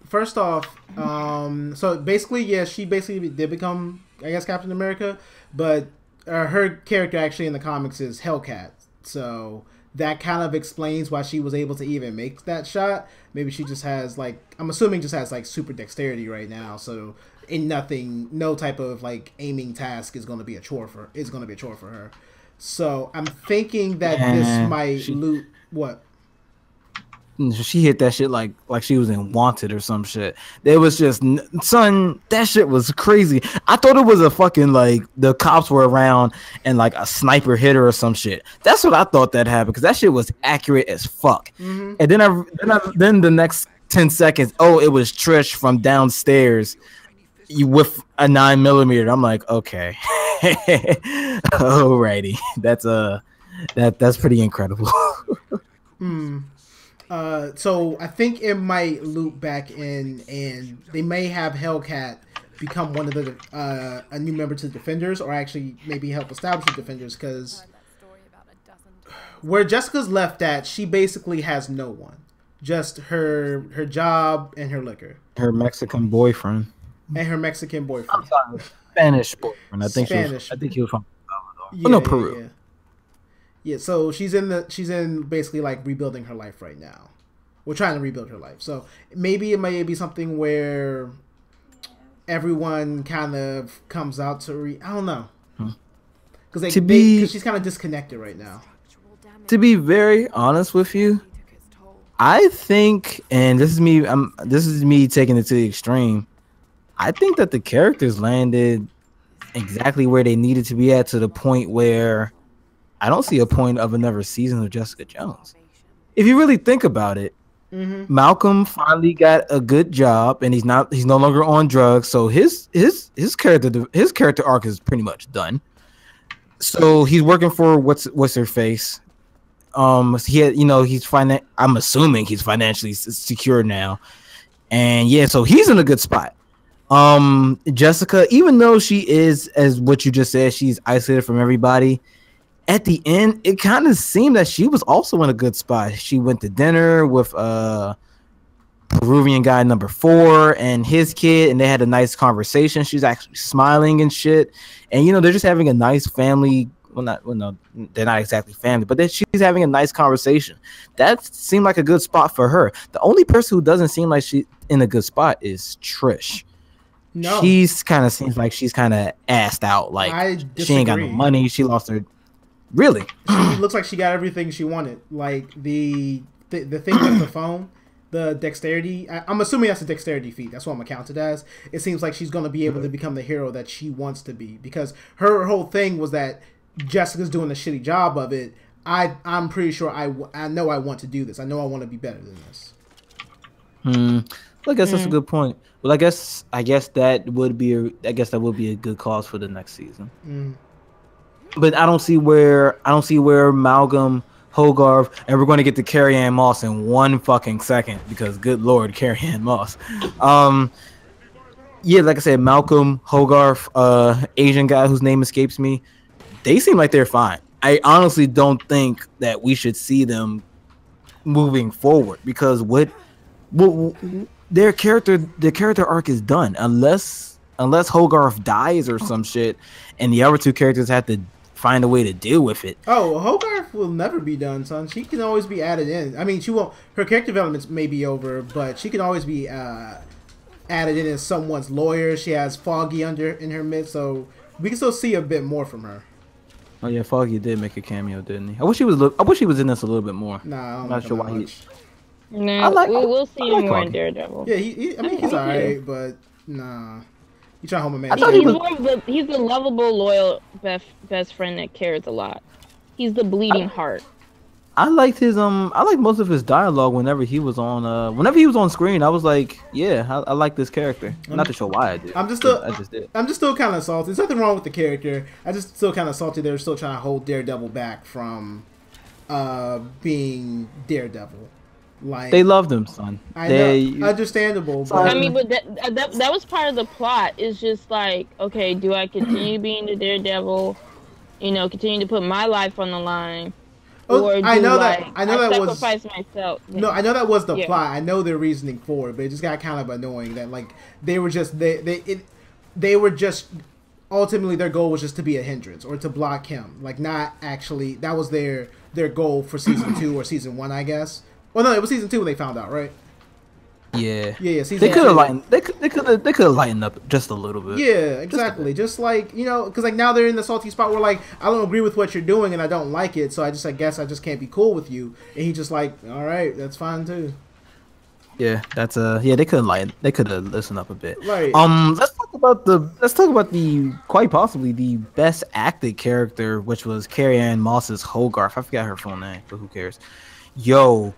first off, so basically, yeah, she basically did become, I guess, Captain America, but her character actually in the comics is Hellcat. So that kind of explains why she was able to even make that shot. Maybe she just has I'm assuming just has super dexterity right now. So no type of aiming task is going to be a chore for her. So I'm thinking that this might loot what. She hit that shit like she was in Wanted or some shit. It was just, son, that shit was crazy. I thought it was a fucking the cops were around and a sniper hit her or some shit. That's what I thought that happened, because that shit was accurate as fuck. Mm-hmm. And then the next 10 seconds, it was Trish from downstairs with a 9mm. I'm like, okay, alrighty, that's pretty incredible. So I think it might loop back in, and they may have Hellcat become one of the a new member to the Defenders, or actually maybe help establish the Defenders, because where Jessica's left at, she basically has no one. Just her job and her liquor. Her Mexican boyfriend. And her Mexican boyfriend. I'm sorry, Spanish boyfriend. I think he was from Peru. Yeah, so she's in basically like rebuilding her life right now. We're trying to rebuild her life. So maybe it may be something where everyone kind of comes out to I don't know. Because she's kind of disconnected right now. To be very honest with you, I think, and this is me taking it to the extreme, I think that the characters landed exactly where they needed to be at, to the point where I don't see a point of another season of Jessica Jones. If you really think about it, Malcolm finally got a good job, and he's no longer on drugs, so his character arc is pretty much done. So he's working for what's her face. I'm assuming he's financially secure now, and yeah, so he's in a good spot. Jessica, even though she is, as what you just said, she's isolated from everybody, at the end it kind of seemed that she was also in a good spot. She went to dinner with Peruvian guy number 4 and his kid, and they had a nice conversation. She's actually smiling and shit, and they're just having a nice family. No, they're not exactly family, but she's having a nice conversation. That seemed like a good spot for her. The only person who doesn't seem like she's in a good spot is Trish. No, she's kind of seems like she's kind of assed out. Like she ain't got no money. She lost her. Really, she looks like she got everything she wanted. Like the thing with the phone, the dexterity. I'm assuming that's a dexterity feat. That's what I'm gonna count it as. It seems like she's gonna be able to become the hero that she wants to be, because her whole thing was that Jessica's doing a shitty job of it. I'm pretty sure I know I want to do this. I know I want to be better than this. Well, I guess that's a good point. Well, I guess that would be a good cause for the next season. But I don't see where Malcolm, Hogarth, and we're going to get to Carrie-Anne Moss in one fucking second, because good lord, Carrie-Anne Moss. Yeah, like I said, Malcolm, Hogarth, Asian guy whose name escapes me. They seem like they're fine. I honestly don't think that we should see them moving forward, because their character arc is done, unless Hogarth dies or some shit, and the other two characters have to find a way to deal with it. Oh, Hogarth will never be done, son. She can always be added in. I mean, she won't. Her character development may be over, but she can always be added in as someone's lawyer. She has Foggy in her midst, so we can still see a bit more from her. Oh yeah, Foggy did make a cameo, didn't he? I wish he was in this a little bit more. Nah, I'm not sure why he. No, we'll see him more in Daredevil. Yeah, he's alright, but nah. You try to hold my man. He's the lovable, loyal best friend that cares a lot. He's the bleeding heart. I liked most of his dialogue whenever he was on screen. I was like, yeah, I like this character. Not to show why I did. I'm just still kind of salty. There's nothing wrong with the character. I just still kind of salty. They're still trying to hold Daredevil back from being Daredevil. Like, they loved him, son. I know, understandable. But I mean, but that was part of the plot. It's just like, okay, do I continue being the Daredevil? Continue to put my life on the line. Or I know that sacrifice myself. No, I know that was the plot. I know their reasoning for it, but it just got kind of annoying that like they were just ultimately their goal was just to be a hindrance or to block him. Like, not actually, that was their goal for season 2 or season 1, I guess. Well, no, it was season 2 when they found out, right? Yeah. They could have lightened up just a little bit. Yeah, exactly. Just like, because like now they're in the salty spot where like, I don't agree with what you're doing and I don't like it, so I guess I just can't be cool with you. And he just like, all right, that's fine too. Yeah, they could have listened up a bit. Right. Let's talk about the quite possibly the best acted character, which was Carrie-Anne Moss's Hogarth. I forgot her full name, but who cares? Yo,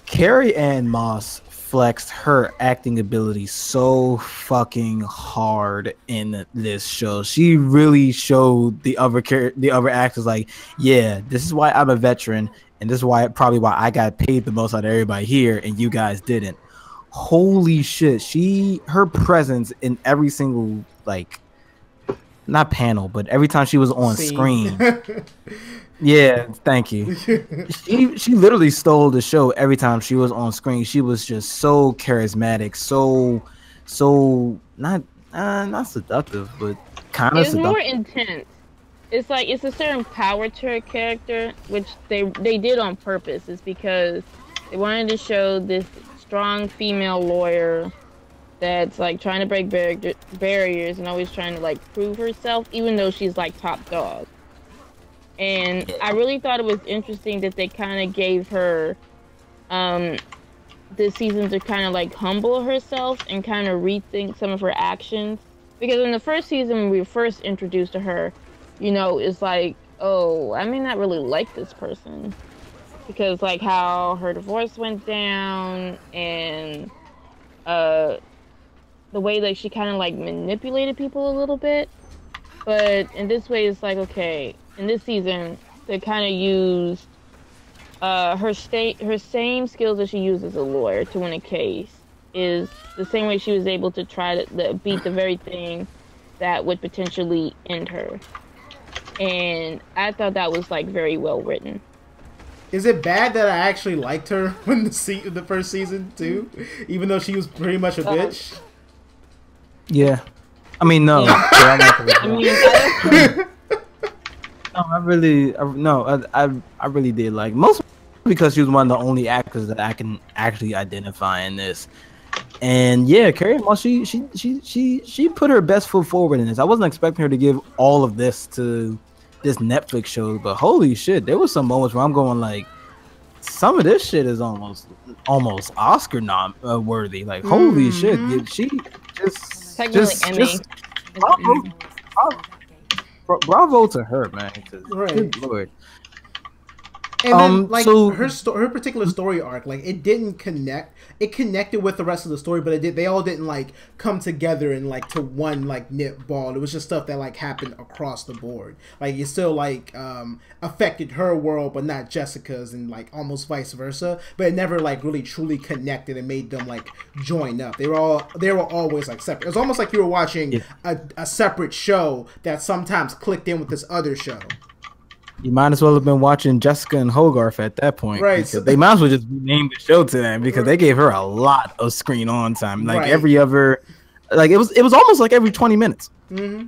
Carrie-Anne Moss flexed her acting ability so fucking hard in this show. She really showed the other actors like, yeah, this is why I'm a veteran, and this is probably why I got paid the most out of everybody here, and you guys didn't. holy shit, her presence in every single, like, not panel, but every time she was on screen. Yeah, thank you. She literally stole the show every time she was on screen. She was just so charismatic, so not seductive, but kind of seductive. It's more intense. It's like it's a certain power to her character, which they did on purpose. It's because they wanted to show this strong female lawyer that's like trying to break barriers and always trying to like prove herself, even though she's like top dog. And I really thought it was interesting that they kind of gave her this season to kind of like humble herself and kind of rethink some of her actions. Because in the first season, when we were first introduced to her, you know, it's like, oh, I may not really like this person. Because like how her divorce went down and the way that she kind of like manipulated people a little bit. But in this way, it's like, okay, in this season, they kind of used her same skills that she used as a lawyer to win a case is the same way she was able to try to beat the very thing that would potentially end her. And I thought that was like very well written. Is it bad that I actually liked her in the first season too, even though she was pretty much a bitch? Yeah, I mean no. Yeah. I really did like most because she was one of the only actors that I can actually identify in this. And yeah, Carrie Moss, she put her best foot forward in this. I wasn't expecting her to give all of this to this Netflix show, but holy shit, there was some moments where I'm going like, some of this shit is almost Oscar worthy. Like holy shit, she just bravo to her, man. Right. Good Lord. And then, like, her particular story arc, like, it didn't connect. It connected with the rest of the story, but they all didn't, like, come together and, like, to one, like, knit ball. It was just stuff that, like, happened across the board. Like, it still, like, affected her world, but not Jessica's, and, like, almost vice versa. But it never, like, really truly connected and made them, like, join up. They were always, like, separate. It was almost like you were watching a separate show that sometimes clicked in with this other show. You might as well have been watching Jessica and Hogarth at that point. Right. They might as well just rename the show to that because they gave her a lot of screen on time. Like every other, like it was almost like every 20 minutes. Mm-hmm.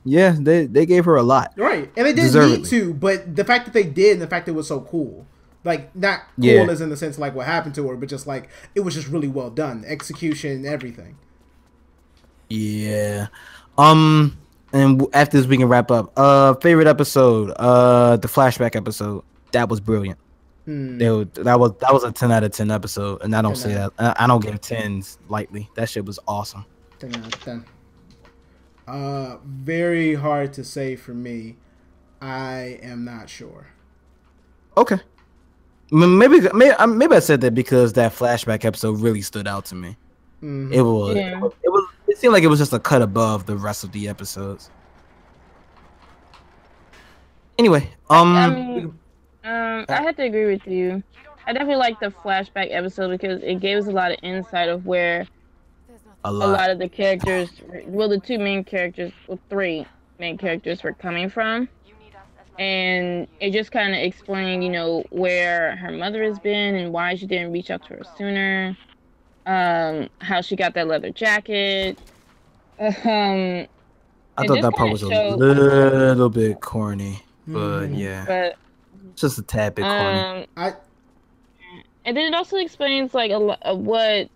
Yeah, they gave her a lot. Right. And they didn't need to, but the fact that they did and the fact that it was so cool. Like, not cool as in the sense like what happened to her, but just like it was just really well done. Execution, everything. Yeah. And after this, we can wrap up. Favorite episode, the flashback episode. That was brilliant. That was a 10 out of 10 episode, and I don't say that. I don't give 10s lightly. That shit was awesome. 10 out of 10. Very hard to say for me. I am not sure. Okay. Maybe I said that because that flashback episode really stood out to me. Mm-hmm. It seemed like it was just a cut above the rest of the episodes. Anyway, I had to agree with you. I definitely liked the flashback episode because it gave us a lot of insight of where a lot of the characters, well, the three main characters were coming from. And it just kind of explained, you know, where her mother has been and why she didn't reach out to her sooner. How she got that leather jacket. I thought that part was a little bit corny, but just a tad bit corny. And then it also explains like what,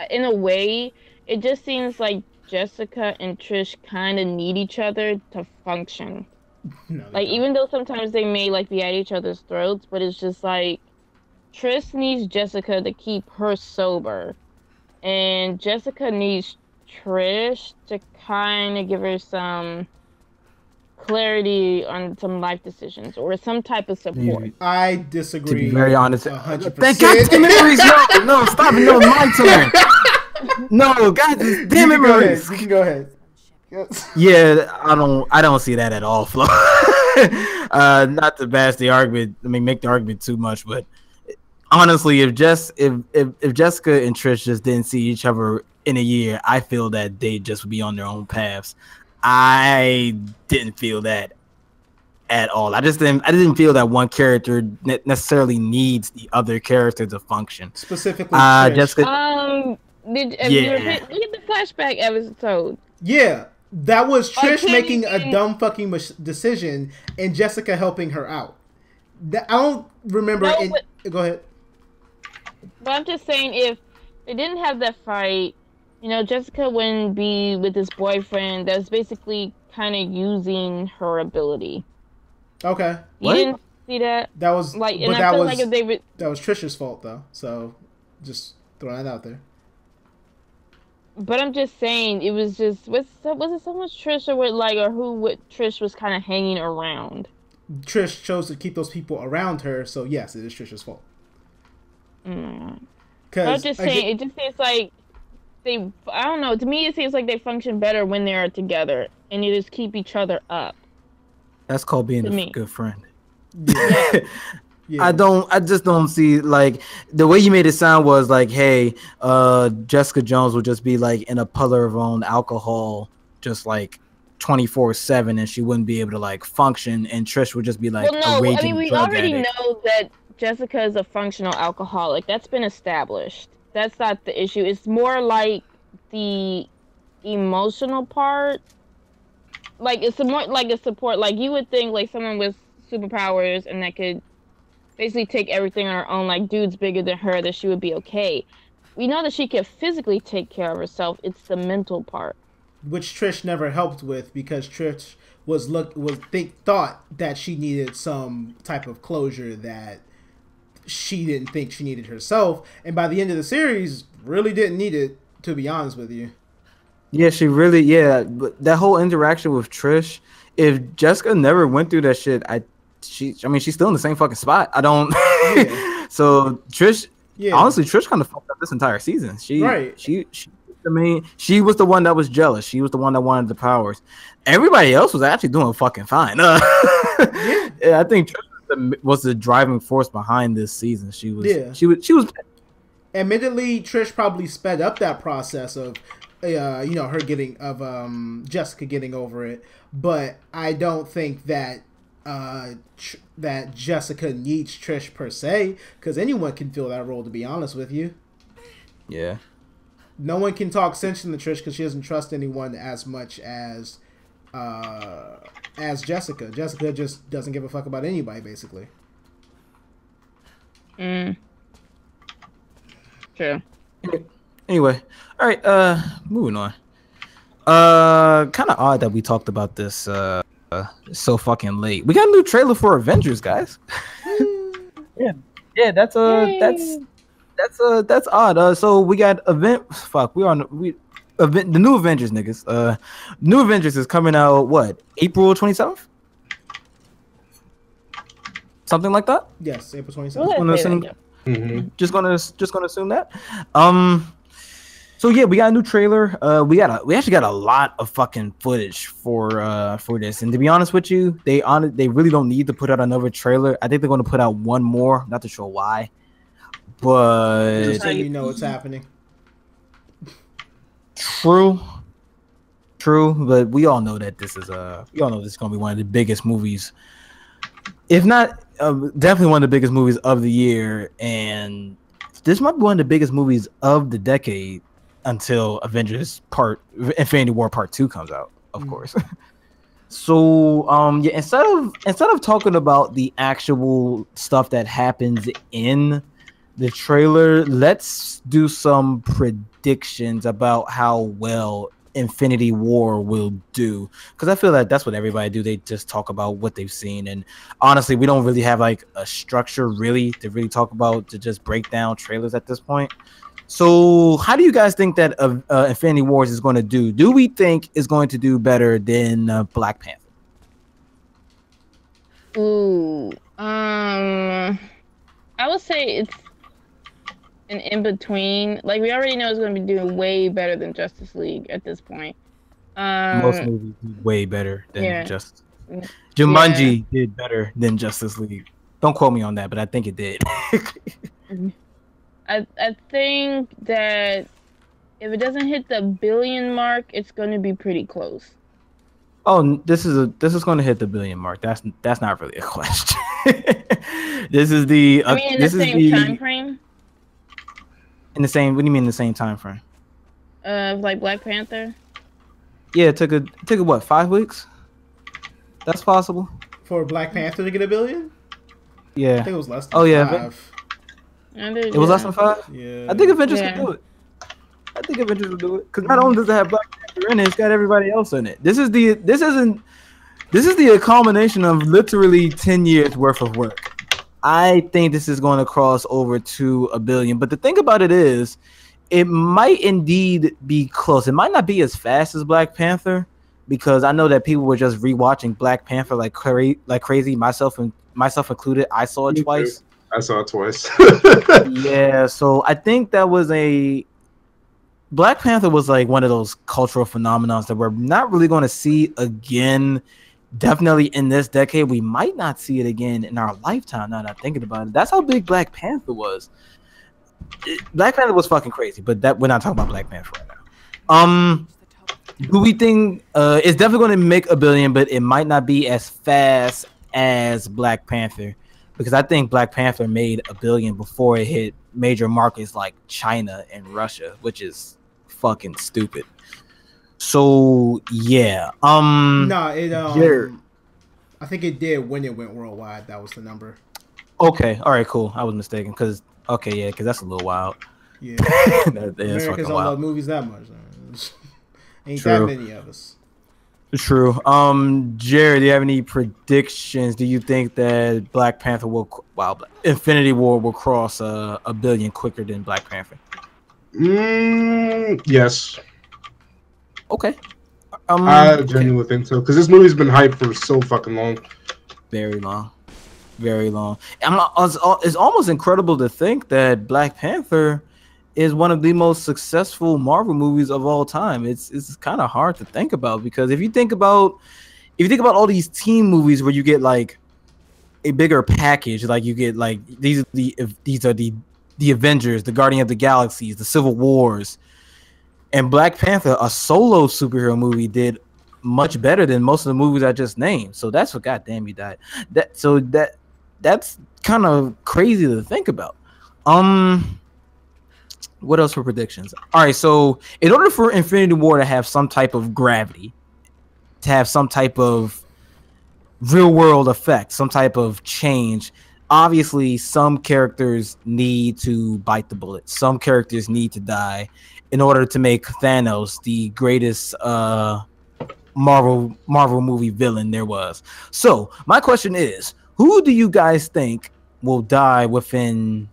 in a way, it just seems like Jessica and Trish kind of need each other to function. No, like even though sometimes they may like be at each other's throats, but it's just like Trish needs Jessica to keep her sober, and Jessica needs Trish to kind of give her some clarity on some life decisions or some type of support. I disagree. To be very honest, 100%. Thank God damn it, Maurice! No, stop it! No, my turn. No, God damn it, Maurice! You can go ahead. Yeah, I don't see that at all, Flo. Not to bash the argument. I mean, make the argument too much, but honestly, if Jessica and Trish just didn't see each other in a year, I feel that they'd just be on their own paths. I didn't feel that at all. I didn't feel that one character necessarily needs the other character to function. Specifically, Trish. Look at the flashback episode. Yeah, that was Trish making a dumb fucking decision and Jessica helping her out. I don't remember. Go ahead. But I'm just saying, if they didn't have that fight, Jessica wouldn't be with this boyfriend that's basically kind of using her ability. Okay. You didn't see that? That was like, and I feel like if they that was Trish's fault though. So just throwing that out there. But I'm just saying, it was just was it so much Trish or Trish was kind of hanging around. Trish chose to keep those people around her, so yes, it is Trish's fault. I'm just saying, it just seems like I don't know. To me, it seems like they function better when they are together and you just keep each other up. That's called being a good friend. Yeah. Yeah. I just don't see, like, the way you made it sound was like, hey, Jessica Jones would just be like in a puddle of her own alcohol, just like 24/7, and she wouldn't be able to like function, and Trish would just be like a raging we drug already addict. know that Jessica is a functional alcoholic. That's been established. That's not the issue. It's more like the emotional part. Like, it's more like a support. Like, you would think like someone with superpowers and that could basically take everything on her own, like dude's bigger than her, that she would be okay. We know that she can physically take care of herself. It's the mental part, which Trish never helped with, because Trish thought that she needed some type of closure that she didn't think she needed herself, and by the end of the series, really didn't need it, to be honest with you. Yeah, but that whole interaction with Trish, if Jessica never went through that shit, she's still in the same fucking spot. I don't. Yeah. So Trish, honestly, Trish kind of fucked up this entire season. She was the one that was jealous. She was the one that wanted the powers. Everybody else was actually doing fucking fine. Yeah, I think Trish was the driving force behind this season. She was. Admittedly, Trish probably sped up that process of, her Jessica getting over it. But I don't think that that Jessica needs Trish per se, because anyone can fill that role, to be honest with you. Yeah. No one can talk sense into Trish because she doesn't trust anyone as much as Jessica. Jessica just doesn't give a fuck about anybody, basically. True. Anyway, all right, moving on. Kind of odd that we talked about this so fucking late. We got a new trailer for Avengers, guys. yeah, that's odd. So we got the new Avengers, niggas. New Avengers is coming out what, April 27th? Something like that? Yes, April 27th. Just gonna assume that. So yeah, we got a new trailer. We actually got a lot of fucking footage for this. And to be honest with you, they really don't need to put out another trailer. I think they're going to put out one more. Not too sure why, but just so you know what's happening. True. But we all know that this is going to be one of the biggest movies, if not definitely one of the biggest movies of the year, and this might be one of the biggest movies of the decade until Infinity War Part 2 comes out, of course. So instead of talking about the actual stuff that happens in the trailer, let's do some predictions about how well Infinity War will do, because I feel like that's what everybody do. They just talk about what they've seen, and honestly, we don't really have like a structure to talk about, to just break down trailers at this point. So how do you guys think that Infinity Wars is going to do? Do we think it's going to do better than Black Panther? Ooh, I would say it's an in-between. Like, we already know it's going to be doing way better than Justice League at this point. Most movies do way better than Justice League. Jumanji did better than Justice League. Don't quote me on that, but I think it did. I think that if it doesn't hit the billion mark, it's going to be pretty close. Oh, this is going to hit the billion mark. That's not really a question. This is the. I mean, in the same time frame. In the same. What do you mean in the same time frame? Like Black Panther. Yeah, it took what, 5 weeks? That's possible. For Black Panther to get $1 billion? Yeah. I think it was less than 5. It was less than 5? Yeah. I think Avengers could do it. I think Avengers will do it. Because not only does it have Black Panther in it, it's got everybody else in it. This is the culmination of literally 10 years worth of work. I think this is going to cross over to $1 billion. But the thing about it is, it might indeed be close. It might not be as fast as Black Panther, because I know that people were just rewatching Black Panther like crazy. Myself included. I saw it twice. I saw it twice. Yeah, so I think that was Black Panther was like one of those cultural phenomenons that we're not really going to see again. Definitely in this decade, we might not see it again in our lifetime. Now that I'm thinking about it, that's how big Black Panther was. Black Panther was fucking crazy, but that we're not talking about Black Panther right now. Do we think it's definitely going to make $1 billion, but it might not be as fast as Black Panther, because I think Black Panther made $1 billion before it hit major markets like China and Russia, which is fucking stupid. So yeah, I think it did when it went worldwide. That was the number. Okay, all right, cool. I was mistaken because that's a little wild. Yeah, Americans don't love movies that much. Ain't True. that many of us. True. Jared, do you have any predictions? Do you think that Black Panther Infinity War will cross $1 billion quicker than Black Panther? Yes. Okay. I genuinely think so, because this movie's been hyped for so fucking long. Very long. It's almost incredible to think that Black Panther is one of the most successful Marvel movies of all time. It's kind of hard to think about, because if you think about all these team movies where you get like a bigger package, like you get like these are the Avengers, the Guardian of the Galaxies, the Civil Wars, and Black Panther, a solo superhero movie, did much better than most of the movies I just named. So that's what, goddamn, he died. That's kind of crazy to think about. What else for predictions? All right, so in order for Infinity War to have some type of gravity, to have some type of real world effect, some type of change, obviously some characters need to bite the bullet. Some characters need to die in order to make Thanos the greatest Marvel movie villain there was. So my question is, who do you guys think will die between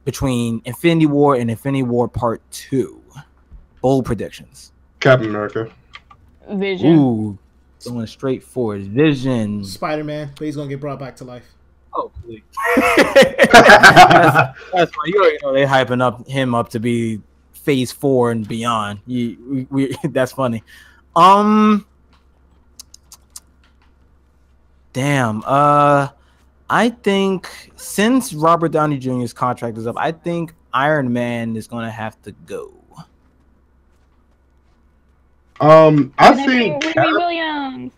Infinity War and Infinity War Part 2? Bold predictions. Captain America. Vision. Ooh, going straight forward. Vision. Spider-Man, but he's gonna get brought back to life. Oh, please. that's funny. You already know they're hyping him up to be Phase 4 and beyond. That's funny. Damn. I think since Robert Downey Jr.'s contract is up, I think Iron Man is going to have to go. I think Williams.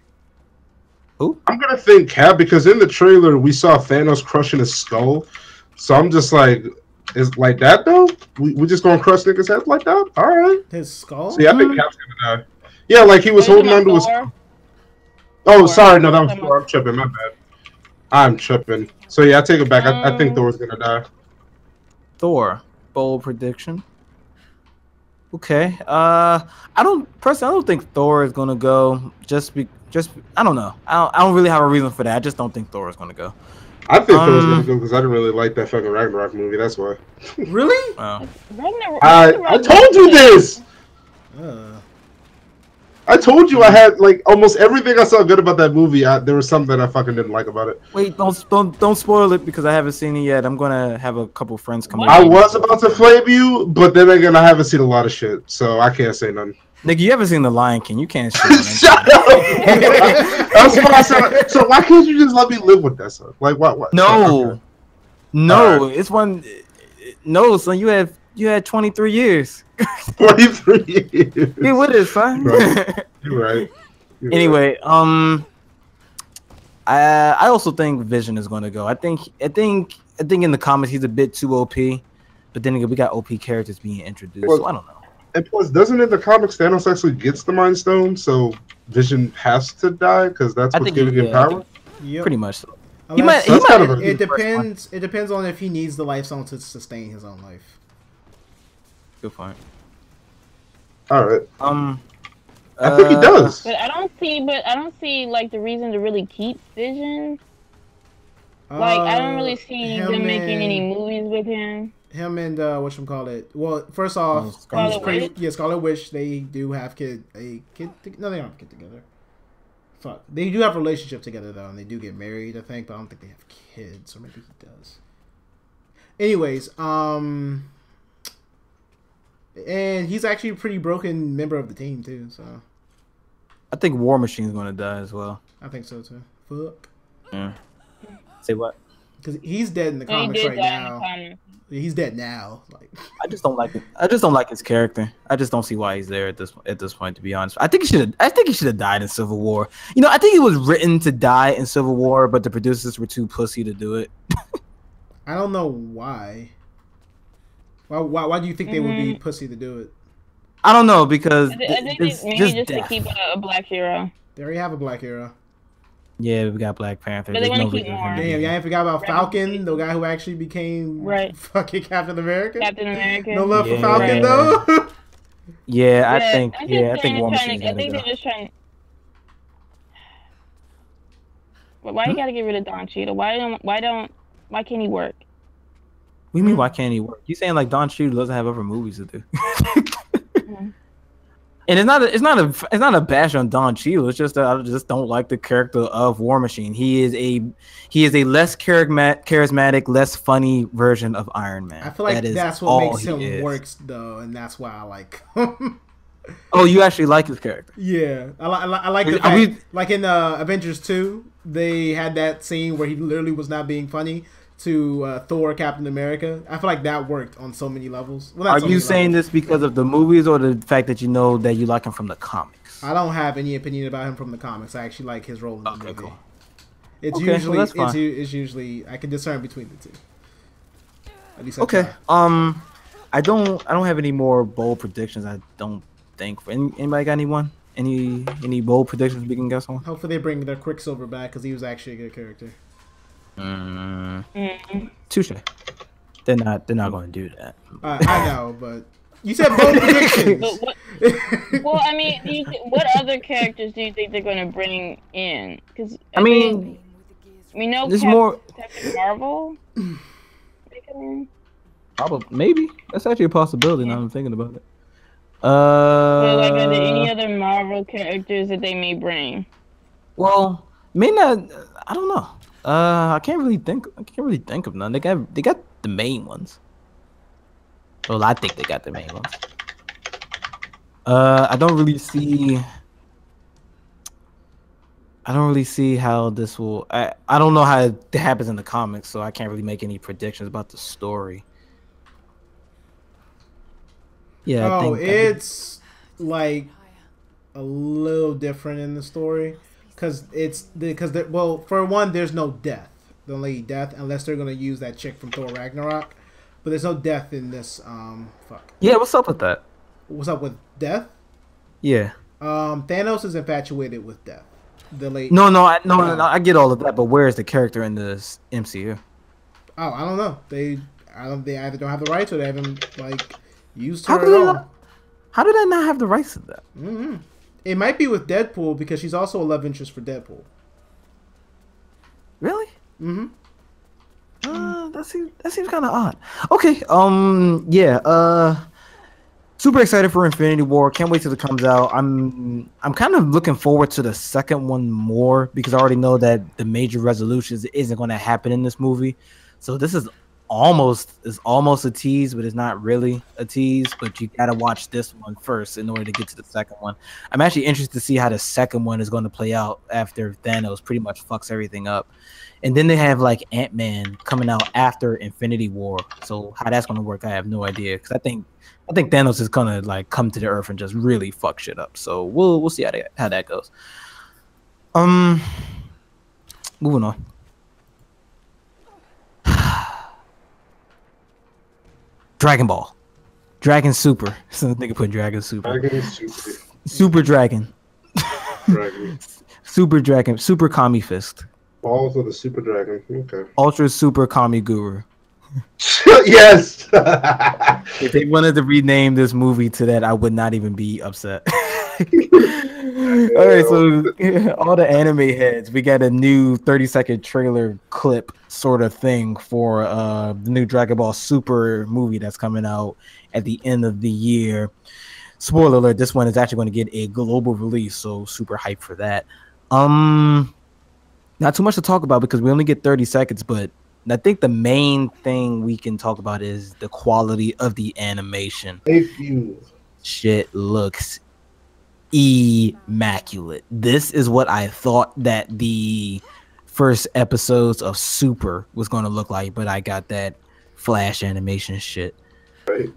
Who? I'm gonna think Cap, because in the trailer we saw Thanos crushing his skull. So I'm just like, is like that though? We just gonna crush niggas' heads like that? All right. His skull? So yeah, I think Cap's gonna die. Yeah, like he was holding onto his. Oh, sorry, no, that was Thor. I'm tripping. My bad. I'm tripping. So yeah, I take it back. I think Thor's gonna die. Thor. Bold prediction. Okay. I don't think Thor is gonna go. I don't know. I don't really have a reason for that. I just don't think Thor is gonna go. I think Thor's gonna go because I didn't really like that fucking Ragnarok movie. That's why. Really? Wow. I told you this. I told you I had like almost everything I saw good about that movie. There was something that I fucking didn't like about it. Wait, don't spoil it because I haven't seen it yet. I'm gonna have a couple friends come. I was about to flame you, but then again, I haven't seen a lot of shit, so I can't say nothing. Nigga, you haven't seen The Lion King. You can't shut up. That's what I said. So why can't you just let me live with that stuff? Like what? No, right. It's one. No, son, you had 23 years. 23 years. Get with it, son. You're right. Anyway, I also think Vision is going to go. I think in the comics he's a bit too OP, but then again, we got OP characters being introduced. Well, so I don't know. And plus, doesn't in the comics Thanos actually gets the Mind Stone, so Vision has to die because that's what's giving him power? Yep. Pretty much so. Unless, it depends. It depends on if he needs the Life Stone to sustain his own life. Good point. All right. I think he does. But I don't see like the reason to really keep Vision. Like I don't really see them making any movies with him. Him and whatchamacallit. Well, first off, Scarlet Witch. They do have a kid. No, they don't have a kid together. Fuck. They do have a relationship together though, and they do get married, I think, but I don't think they have kids, or maybe he does. Anyways, and he's actually a pretty broken member of the team too, so I think War Machine's gonna die as well. I think so too. Fuck. Yeah. Say what? Because he's dead in the comics right now. He's dead now. Like I just don't like it. I just don't like his character. I just don't see why he's there at this point. To be honest, I think he should have died in Civil War. You know, I think he was written to die in Civil War, but the producers were too pussy to do it. I don't know why. Why do you think they would be pussy to do it? I don't know because I think maybe just to keep a black hero. They already have a black hero. Yeah, we got Black Panther. But they want to keep more. Damn, y'all ain't forgot about Falcon, the guy who actually became fucking Captain America. Captain America. No love for Falcon though. Yeah, I think War Machine's I think they're just trying. But why you gotta get rid of Don Cheadle? Why can't he work? What do you mean? Why can't he work? You saying like Don Cheadle doesn't have other movies to do? And it's not a bash on Don Cheadle. It's just that I just don't like the character of War Machine. He is a less charismatic, less funny version of Iron Man. I feel like that's what makes him works though, and that's why I like him. Oh, you actually like his character? Yeah, I like the fact, like in Avengers 2, they had that scene where he literally was not being funny to Thor, Captain America. I feel like that worked on so many levels. Well, are you saying this because of the movies or the fact that you know that you like him from the comics? I don't have any opinion about him from the comics. I actually like his role in the movie. Cool. It's usually I can discern between the two. At least okay. I don't have any more bold predictions. I don't think. Anybody got anyone? Any bold predictions we can guess on? Hopefully they bring their Quicksilver back because he was actually a good character. Touche. They're not going to do that. I know, but you said bold predictions. Well, I mean, what other characters do you think they're going to bring in? Because I mean, we know Captain Marvel. Probably, maybe that's actually a possibility. Now I'm thinking about it. So, like, are there any other Marvel characters that they may bring? Well, may not. I don't know. I can't really think of none. They got the main ones. Well, I think they got the main ones. I don't really see how this will. I don't know how it happens in the comics, so I can't really make any predictions about the story. Yeah. It's like a little different in the story. Because for one, there's no death. The only death, unless they're gonna use that chick from Thor Ragnarok. But there's no death in this. Fuck. Yeah, what's up with that? What's up with death? Yeah. Thanos is infatuated with death. No, I get all of that, but where is the character in this MCU? Oh, I don't know. They either don't have the rights or they haven't used her at all. How do they not have the rights to that? Mm-hmm. It might be with Deadpool because she's also a love interest for Deadpool. Really? Mm-hmm. That seems kind of odd. Okay. Yeah. Super excited for Infinity War. Can't wait till it comes out. I'm kind of looking forward to the second one more because I already know that the major resolutions isn't going to happen in this movie. So this is almost a tease, but it's not really a tease. But you gotta watch this one first in order to get to the second one. I'm actually interested to see how the second one is going to play out after Thanos pretty much fucks everything up. And then they have like Ant-Man coming out after Infinity War. So how that's gonna work, I have no idea. Because I think Thanos is gonna like come to the Earth and just really fuck shit up. So we'll see how that goes. Moving on. Dragon Ball. Dragon Super. Some nigga put Dragon Super. Dragon Super. Super Dragon. Dragon. Super Dragon. Super Kami Fist. Balls of the Super Dragon. Okay. Ultra Super Kami Guru. Yes. If they wanted to rename this movie to that, I would not even be upset. All right, so all the anime heads, we got a new 30-second trailer clip sort of thing for the new Dragon Ball Super movie that's coming out at the end of the year. Spoiler alert, this one is actually going to get a global release, so super hyped for that. Not too much to talk about because we only get 30 seconds, but I think the main thing we can talk about is the quality of the animation. Shit looks immaculate. This is what I thought that the first episodes of Super was going to look like, but I got that Flash animation shit. Right.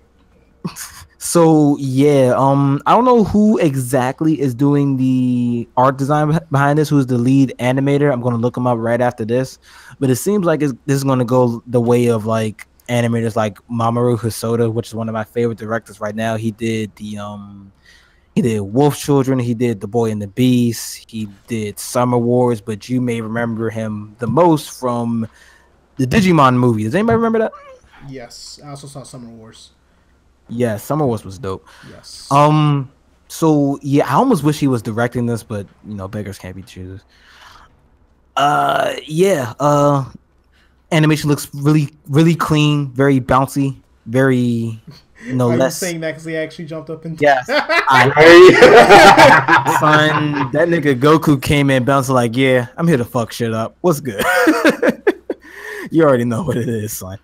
So yeah, I don't know who exactly is doing the art design behind this, who's the lead animator. I'm going to look him up right after this, but it seems like this is going to go the way of like animators like Mamoru Hosoda, which is one of my favorite directors right now. He did he did Wolf Children, he did The Boy and the Beast, he did Summer Wars, but you may remember him the most from the Digimon movie. Does anybody remember that? Yes, I also saw Summer Wars. Yeah, Summer Wars was dope. Yes. So yeah, I almost wish he was directing this, but you know, beggars can't be choosers. Animation looks really, really clean, very bouncy, very Are you saying that because he actually jumped up and yes. Son, that nigga Goku came in bouncing like, yeah, I'm here to fuck shit up. What's good? You already know what it is, son.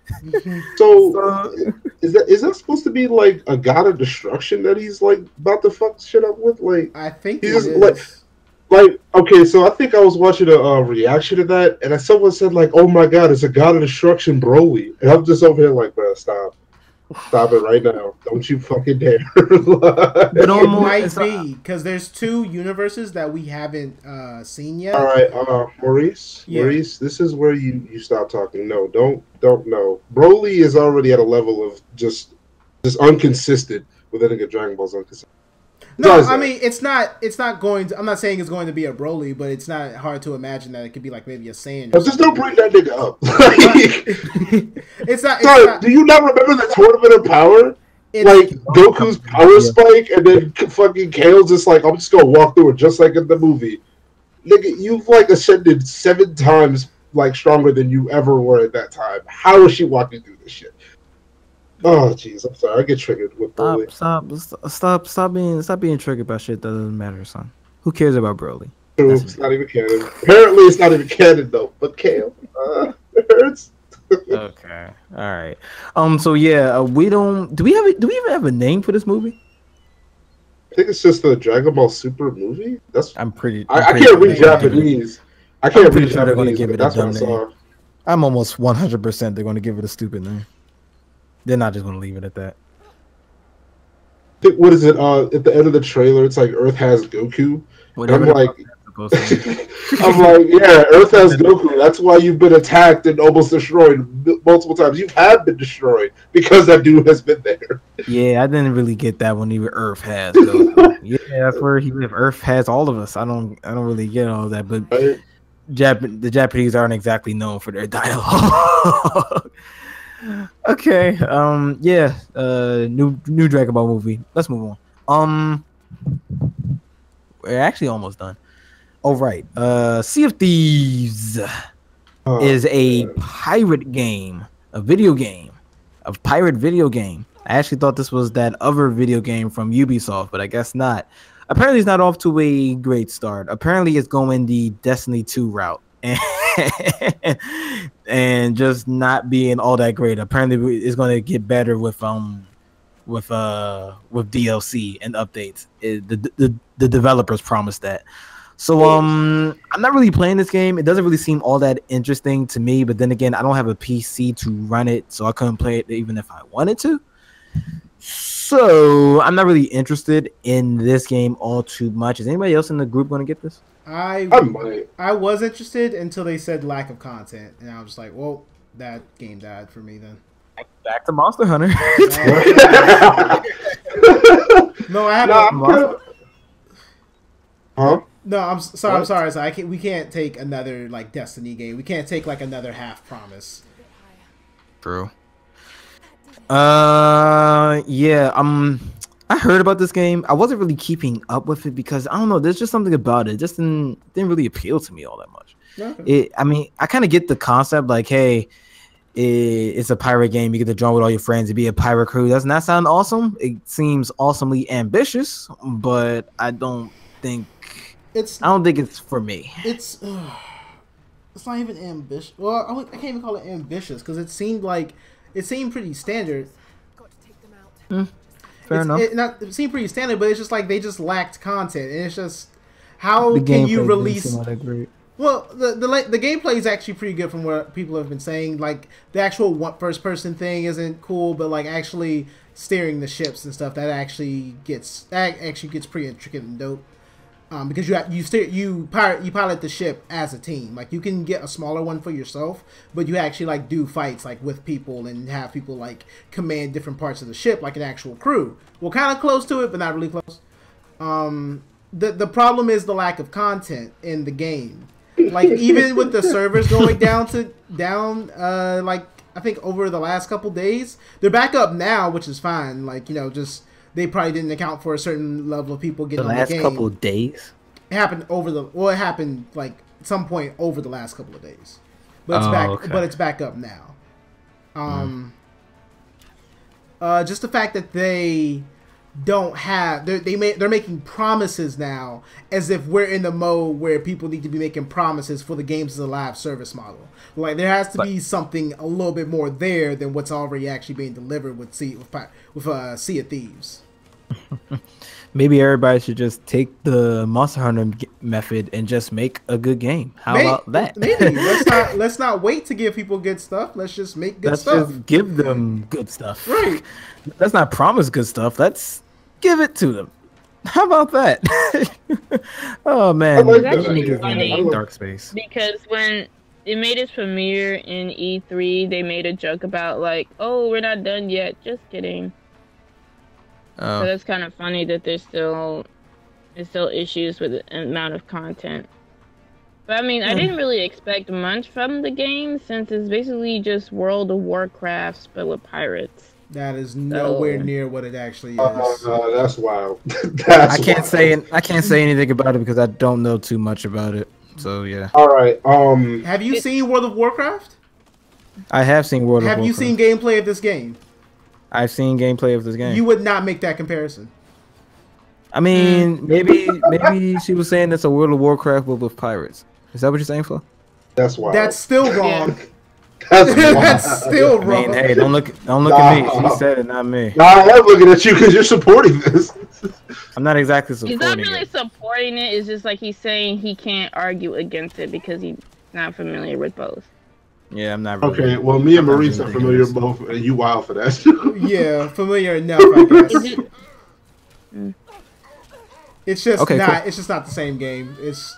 So is that supposed to be like a god of destruction that he's like about to fuck shit up with? Like I think he's it just is. like okay, so I think I was watching a reaction to that, and someone said like, "Oh my god, it's a god of destruction, Broly," and I'm just over here like, "Bro, stop it right now! Don't you fucking dare!" But it might be because there's two universes that we haven't seen yet. All right, Maurice, Yeah. Maurice, this is where you stop talking. No, don't no. Broly is already at a level of just inconsistent. With I think a Dragon Ball's inconsistent. No, I mean it's not going to. I'm not saying it's going to be a Broly, but it's not hard to imagine that it could be like maybe a Saiyan. But just don't bring that nigga up. It's not. Sorry, do you not remember the Tournament of Power? Like Goku's power spike, and then fucking Kale's just like, I'm just gonna walk through it just like in the movie. Nigga, you've like ascended 7 times like stronger than you ever were at that time. How is she walking through this shit? Oh jeez, I'm sorry. I get triggered with Broly. Stop being triggered by shit that doesn't matter, son. Who cares about Broly? True, it's not even canon. Apparently, it's not even canon though. But Kale, it hurts. Okay, all right. So yeah, we don't. Do we even have a name for this movie? I think it's just the Dragon Ball Super movie. I'm pretty. I can't read Japanese. I can't read sure they're going to Japanese. give it a That's what I dumb saw. name. I'm almost 100% they're going to give it a stupid name. They're not just going to leave it at that. What is it? At the end of the trailer, it's like Earth has Goku. Whatever I'm like, I'm like, yeah, Earth has Goku. That's why you've been attacked and almost destroyed multiple times. You have been destroyed because that dude has been there. Yeah, I didn't really get that when even Earth has Goku. Yeah, that's where Earth has all of us. I don't really get all that, but Right? the Japanese aren't exactly known for their dialogue. Okay, new Dragon Ball movie. Let's move on. We're actually almost done. All right. Sea of Thieves is a pirate game, a pirate video game. I actually thought this was that other video game from Ubisoft, but I guess not. Apparently, it's not off to a great start. Apparently, it's going the Destiny 2 route. And and just not being all that great. Apparently, it's going to get better with DLC and updates. The developers promised that. So I'm not really playing this game. It doesn't really seem all that interesting to me. But then again, I don't have a PC to run it, so I couldn't play it even if I wanted to. So I'm not really interested in this game all too much. Is anybody else in the group going to get this? I was interested until they said lack of content, and I was just like, well, that game died for me then. Back to Monster Hunter. No, I haven't. Huh? No, I'm sorry. I'm sorry. So we can't take another like Destiny game. We can't take like another half promise. True. Yeah. I heard about this game. I wasn't really keeping up with it because I don't know. There's just something about it. It just didn't really appeal to me all that much. Okay. I mean, I kind of get the concept. Like, hey, it's a pirate game. You get to join with all your friends and be a pirate crew. Doesn't that sound awesome? It seems awesomely ambitious, but I don't think it's for me. It's not even ambitious. Well, I can't even call it ambitious because it seemed pretty standard. Fair enough. It seemed pretty standard, but it's just like they just lacked content, and it's just how can you release? Well, the gameplay is actually pretty good from what people have been saying. Like the actual first person thing isn't cool, but like actually steering the ships and stuff that actually gets pretty intricate and dope. Because you pilot the ship as a team. Like you can get a smaller one for yourself, but you actually like do fights like with people and have people like command different parts of the ship like an actual crew. Well, kind of close to it, but not really close. The problem is the lack of content in the game. Like even with the servers going down, like I think over the last couple days, they're back up now, which is fine. Like just. They probably didn't account for a certain level of people getting on the game. The last couple of days? It happened it happened like at some point over the last couple of days. But it's back. Okay. But it's back up now. Just the fact that they don't have they're making promises now as if we're in the mode where people need to be making promises for the games as a live service model. Like there has to be something a little bit more there than what's already actually being delivered with Sea of Thieves. Maybe everybody should just take the Monster Hunter method and just make a good game. How about that? Maybe let's not wait to give people good stuff. Let's just make good stuff. Let's just give them good stuff. Right. Let's not promise good stuff. Let's give it to them. How about that? Oh man, it's actually funny dark space. Because when it made its premiere in E3, they made a joke about like, "Oh, we're not done yet." Just kidding. So that's kind of funny that there's still issues with the amount of content. But I mean, I didn't really expect much from the game since it's basically just World of Warcraft but with pirates. That is nowhere near what it actually is. No, that's wild. I can't say anything about it because I don't know too much about it. So yeah. All right. Have you seen World of Warcraft? I have seen World of Warcraft. Have you seen gameplay of this game? I've seen gameplay of this game. You would not make that comparison. I mean, maybe she was saying it's a World of Warcraft with pirates. Is that what you're saying, Flo? That's wild. That's still wrong. That's still wrong. I mean, hey, don't look at me. She said it, not me. No, I am looking at you because you're supporting this. I'm not exactly supporting it. He's not really supporting it. It's just like he's saying he can't argue against it because he's not familiar with both. Yeah, I'm not really. Okay, well, me and Maurice are familiar both, and you wild for that. Yeah, familiar enough, I guess. It's just okay, not. cool. It's just not the same game. It's.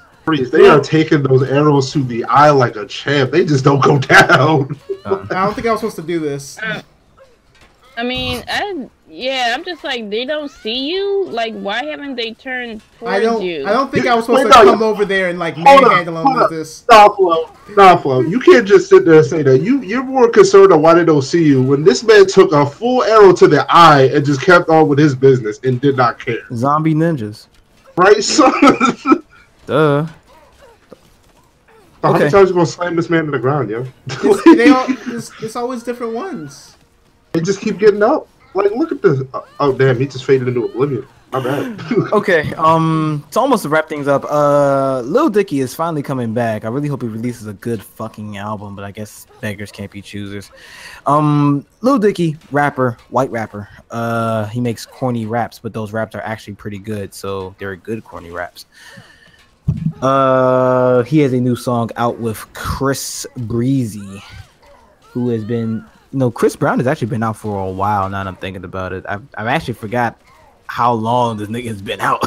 They are taking those arrows to the eye like a champ. They just don't go down. I don't think I was supposed to do this. I mean, I'm just like, they don't see you? Like, why haven't they turned towards you? I don't think I was supposed to come over there and, like, manhandle them with this. Stop, Flo. You can't just sit there and say that. You're more concerned on why they don't see you when this man took a full arrow to the eye and just kept on with his business and did not care. Zombie ninjas. Right, son? Duh. How many times you gonna slam this man to the ground, yo? It's always different ones. They just keep getting up. Like, look at this. Oh, damn, he just faded into oblivion. My bad. Okay, it's almost to wrap things up. Lil Dicky is finally coming back. I really hope he releases a good fucking album, but I guess beggars can't be choosers. Lil Dicky, rapper, white rapper. He makes corny raps, but those raps are actually pretty good, so they're good corny raps. He has a new song out with Chris Breezy, who has been, Chris Brown has actually been out for a while now that I'm thinking about it. I've actually forgot how long this nigga's been out.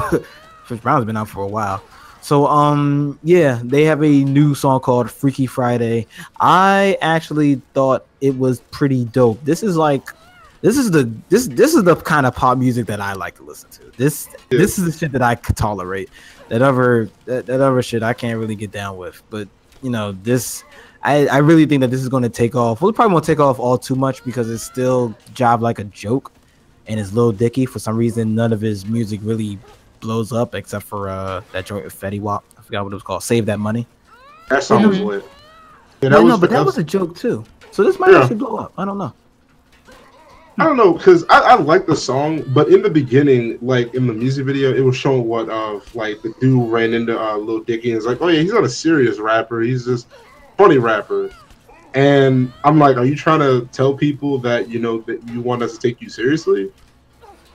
Chris Brown's been out for a while. So yeah, they have a new song called Freaky Friday. I actually thought it was pretty dope. This is the kind of pop music that I like to listen to. This is the shit that I could tolerate. That other shit I can't really get down with. But this, I really think that this is going to take off. Well, it probably won't take off all too much because it's still job like a joke. And it's Lil Dicky. For some reason, none of his music really blows up except for that joint with Fetty Wap. I forgot what it was called. Save That Money. That song was lit. Yeah, that was a joke too. So this might actually blow up. I don't know. I don't know, because I like the song, but in the beginning, like in the music video, it was showing what like the dude ran into Lil Dicky and it's like, oh yeah, he's not a serious rapper. He's just funny rapper. And I'm like, are you trying to tell people that that you want us to take you seriously?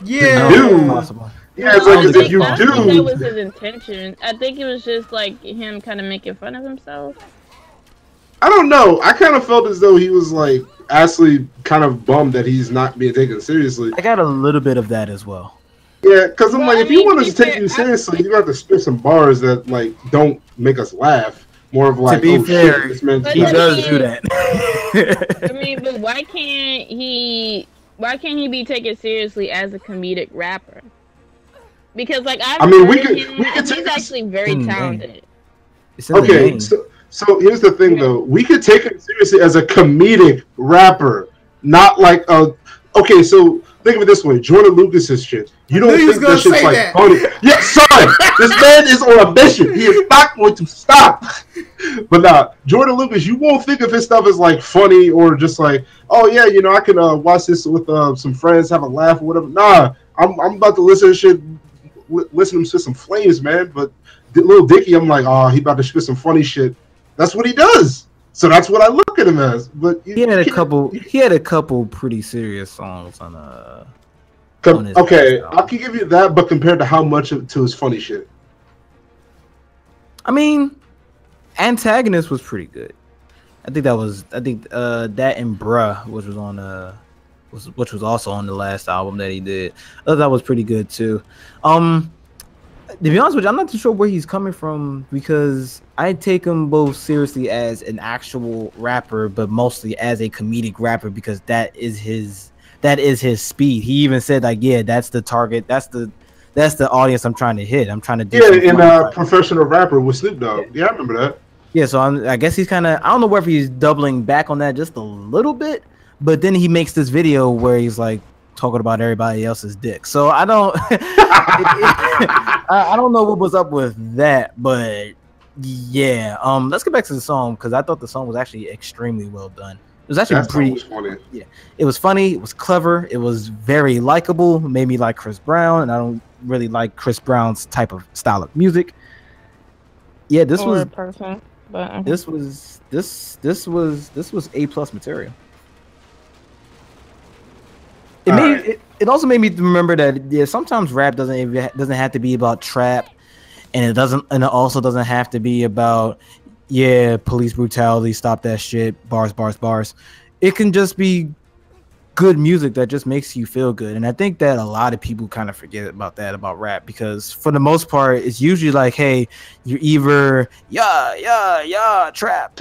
Yeah, possible. Yeah, it's like if you I don't think do. that was his intention. I think it was just like him kind of making fun of himself. I don't know. I kind of felt as though he was like actually kind of bummed that he's not being taken seriously. I got a little bit of that as well. Yeah, because I'm like, if you want us to take fair, you seriously, you have to spit some bars that like don't make us laugh. More of like, to be fair, shit, this man's he But does do that. I mean, but why can't he be taken seriously as a comedic rapper? Because like he's actually very talented. Okay, so here's the thing though. We could take him seriously as a comedic rapper, not like a. Okay, so think of it this way: Jordan Lucas's shit. You don't think this shit's like funny? Yeah, son. This man is on a mission. He is not going to stop. But nah, Jordan Lucas, you won't think of his stuff as like funny or just like, oh yeah, I can watch this with some friends, have a laugh or whatever. Nah, I'm about to listen to shit, listen to some flames, man. But Lil Dicky, I'm like, oh, he about to spit some funny shit. That's what he does. So that's what I look at him as. But he had a couple pretty serious songs on okay, I can give you that, but compared to how much to his funny shit. I mean, Antagonist was pretty good. I think that and Bruh, which was also on the last album that he did. I thought that was pretty good too. To be honest with you, I'm not too sure where he's coming from because I take him both seriously as an actual rapper, but mostly as a comedic rapper because that is his speed. He even said like, yeah, that's the target. That's the audience I'm trying to hit. I'm trying to do. Yeah, in Professional Rapper with Snoop Dogg. Yeah, I remember that. Yeah, so I guess he's kind of, I don't know whether he's doubling back on that just a little bit, but then he makes this video where he's like talking about everybody else's dick. So I don't, I don't know what was up with that, but yeah. Let's get back to the song because I thought the song was actually extremely well done. It was actually pretty funny. Yeah, it was funny. It was clever. It was very likable. Made me like Chris Brown, and I don't really like Chris Brown's type of style of music. Yeah, this was perfect. But this was A+ material. It also made me remember that sometimes rap doesn't have to be about trap, and it also doesn't have to be about police brutality, stop that shit, bars. It can just be good music that just makes you feel good. And I think that a lot of people kind of forget about rap because for the most part, it's usually like, hey, you're either trap,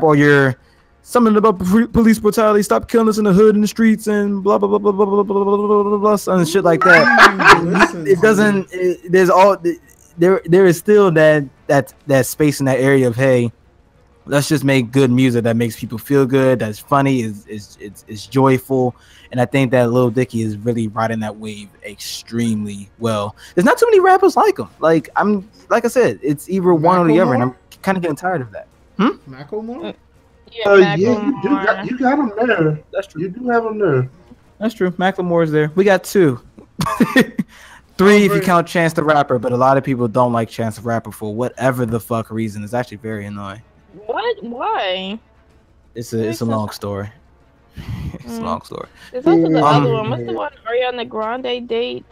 or you're something about police brutality, stop killing us in the hood, in the streets, and blah, blah, blah, blah, blah, blah, blah, blah, blah, blah, and shit like that. There is still that space in that area of, hey, let's just make good music that makes people feel good, that's funny, is joyful. And I think that Lil Dicky is really riding that wave extremely well. There's not too many rappers like him. Like I said, it's either one or the other, and I'm kind of getting tired of that. Macklemore? Yeah, you got him there. That's true. You do have him there. That's true. Macklemore's there. We got two. 3 if you count Chance the Rapper, but a lot of people don't like Chance the Rapper for whatever the fuck reason. It's actually very annoying. What? Why? It's a long story. It's a long story. There's also the other one. What's the one Ariana Grande dates?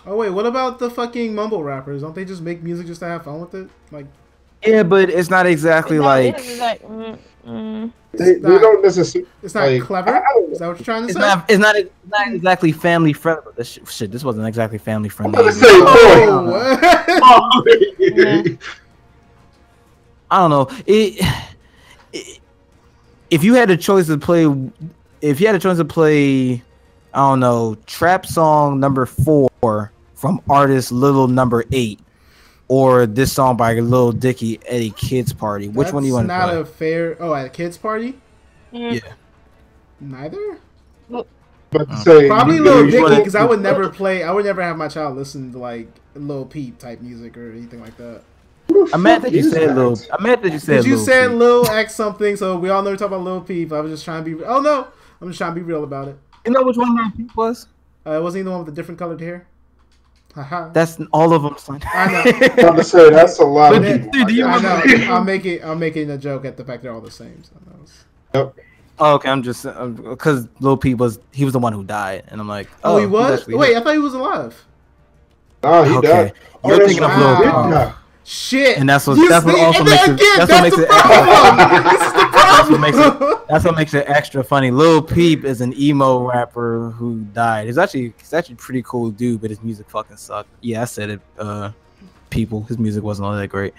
Oh wait, what about the fucking mumble rappers? Don't they just make music just to have fun with it? Like, Yeah, but it's not exactly like. They don't necessarily. It's not like, clever. Is that what you're trying to say? It's not exactly family friendly. This wasn't exactly family friendly. I'm gonna say, I don't know. If you had a choice to play, I don't know, trap song number 4 from artist Little Number 8, or this song by Lil Dicky at a kids party, which one do you want to play? That's not a fair. Oh, at a kids party? Yeah. Neither. but say, Probably Lil Dicky, because I would never have my child listen to like Lil Peep type music or anything like that. I'm mad that you said Lil. I'm mad that you said. You Lil said Peep. Lil X something, so we all know you're talking about Lil Peep. I was just trying to be. Oh no, I'm just trying to be real about it. You know which one Lil Peep was? Wasn't he the one with the different colored hair? Haha. That's all of them, son. I know. I'm gonna say that's a lot of Dude, people. do you I know. I'm making a joke at the fact they're all the same. So that was... Yep. Oh, okay, I'm just because Lil Peep was the one who died, and I'm like, Oh, he was? actually- Wait, I thought he was alive. Oh, he Okay. died. You're that's thinking of right. Lil He Pump. died. Shit. And that's what You also see? And makes then it. again, That's that's what the makes it. problem. This is the problem. That's what makes it extra funny. Lil Peep is an emo rapper who died. He's actually pretty cool dude, but his music fucking sucked. Yeah, I said it. People, his music wasn't all that great.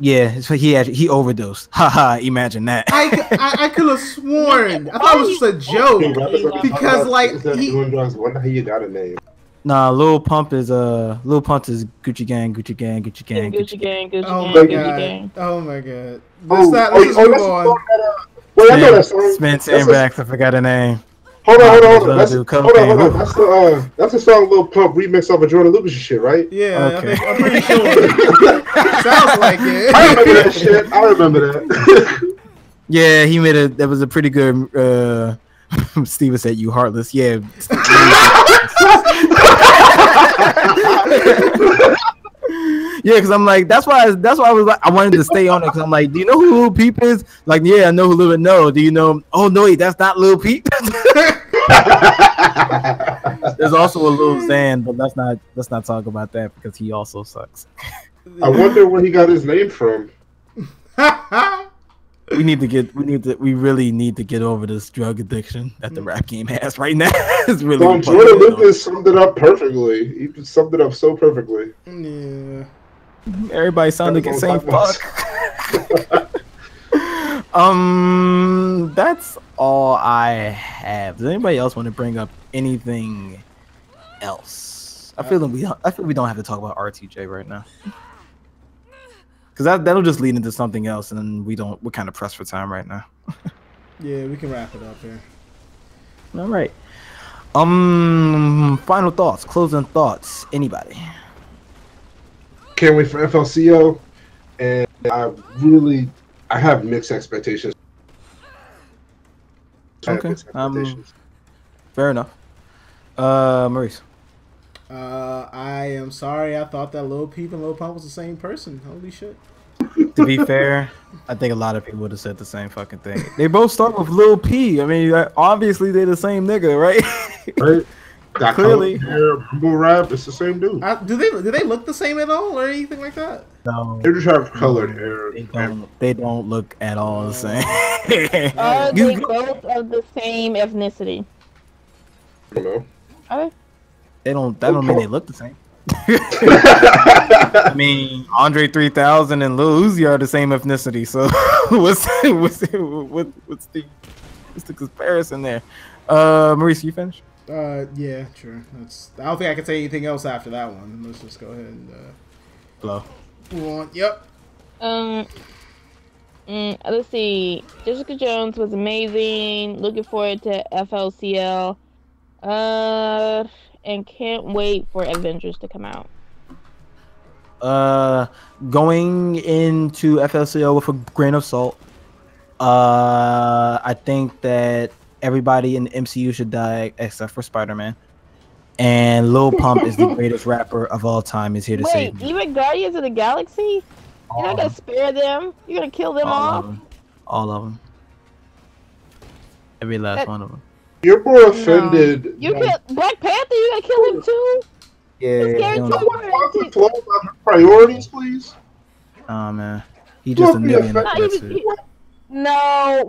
Yeah, so he overdosed. Haha, imagine that. I could have sworn. I thought it was just a joke. Because like doing drugs. Wonder how you got a name. Nah, Lil Pump is Gucci Gang, Gucci Gang, Gucci Gang, Gucci gang, Gucci Oh gang, my Gucci god. gang. Oh my god. Oh, Let's oh, just oh, move that's the on. song that, wait, I know that song. Spence That's and Racks, I forgot her name. Hold on. Let's do Hold cocaine. on. That's the song Lil Pump remix of a Jordan Lucas shit, right? Yeah, Okay. I'm pretty sure. Sounds like it. I remember that shit. I remember that. Yeah, he made that was a pretty good Steven said you heartless. Yeah. Yeah, because I'm like, that's why I was like, I wanted to stay on it because I'm like, do you know who Lil Peep is? Like, yeah, I know who Lil. No, do you know? Oh no, wait, that's not Lil Peep. There's also a Lil Xan, but let's not talk about that because he also sucks. I wonder where he got his name from. We really need to get over this drug addiction that the rap game has right now. It's really Jordan Lucas summed it up perfectly. He summed it up so perfectly. Yeah. Everybody sounded like the same fuck. That's all I have. Does anybody else want to bring up anything else? I feel we don't have to talk about RTJ right now. Because that'll just lead into something else, and then we're kind of pressed for time right now. Yeah, we can wrap it up here. All right. Final thoughts, closing thoughts. Anybody? Can't wait for FLCO, and I have mixed expectations. Okay. Fair enough. Maurice. I am sorry. I thought that Lil Peep and Lil Pump was the same person. Holy shit. To be fair, I think a lot of people would have said the same fucking thing. They both start with Lil P. I mean, obviously they're the same nigga, right? Right. That Clearly. humble rap, it's the same dude. Do they look the same at all or anything like that? No, They just have colored hair. they don't look at all the same. They both of the same ethnicity. You know. Okay. That don't mean they look the same. I mean, Andre 3000 and Lil Uzi are the same ethnicity, so what's the comparison there? Maurice, you finished? Yeah, sure. I don't think I can say anything else after that one. Let's just go ahead and Blow. move on. Yep. Let's see. Jessica Jones was amazing. Looking forward to FLCL. And can't wait for Avengers to come out. Going into FLCO with a grain of salt. I think that everybody in the MCU should die except for Spider-Man. And Lil Pump is the greatest rapper of all time. Is here to save Wait, me. even Guardians of the Galaxy? You're not gonna spare them? You're gonna kill them all? All of them. Every last one of them. You're more offended. You kill Black Panther. You gonna kill him too? Yeah. Priorities, please. Oh man, he just a nigga. No,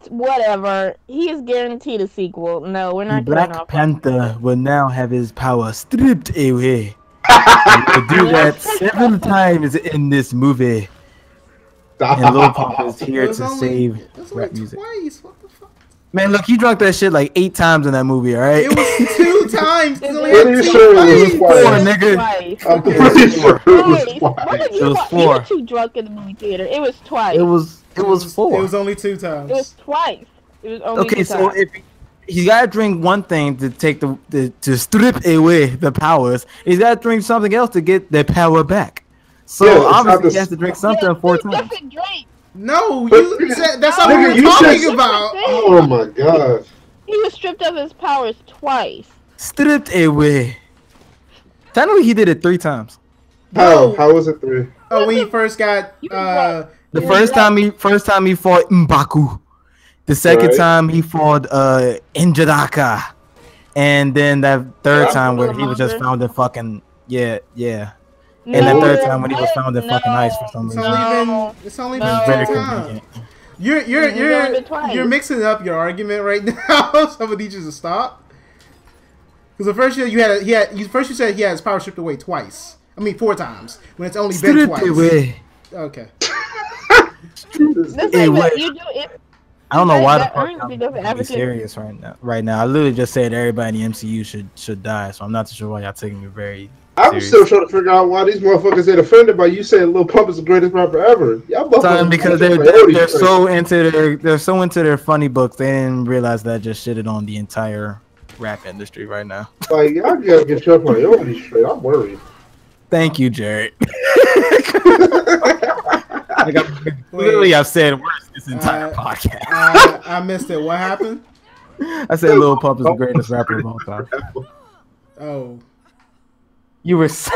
whatever. He is guaranteed a sequel. No, we're not. Black Panther will now have his power stripped away. He will do that 7 times in this movie. And Lil Pump is here to save rap music. Twice. What the fuck? Man, look, he drunk that shit like 8 times in that movie, alright? It was 2 times. I'm pretty sure it was 4, nigga. I'm pretty sure it was twice. It was 4. You were too drunk in the movie theater. It was twice. It was 4. It was only 2 times. It was twice. It was only 2 times. So if he's gotta drink one thing to take to strip away the powers, he's gotta drink something else to get the power back. So obviously he has to drink something 4 times. No, you said that's not what we're talking about. Oh my god. He was stripped of his powers twice. Stripped away. Technically, he did it 3 times. How was it 3? Oh, when he first got the first time he fought M'Baku. The second time he fought Injaraka. And then that third time where he was just found in fucking and the third time when he was found in fucking ice for some reason. It's only been 2 times. You're mixing up your argument right now. Someone needs you to stop. Because the first you said he had his power stripped away twice. I mean 4 times when it's only been twice. Away. Okay. I don't know why the fuck I'm serious right now. I literally just said everybody in the MCU should die, so I'm not too sure why y'all taking me very I'm still trying to figure out why these motherfuckers get offended by you saying Lil Pump is the greatest rapper ever. Y'all because they're so into their funny books, they didn't realize that I just shitted on the entire rap industry right now. Like y'all gotta get your priorities straight. I'm worried. Thank you, Jared. Literally, I've said worse this entire podcast. I missed it. What happened? I said Lil Pump is the greatest rapper of all time. Oh. You were so...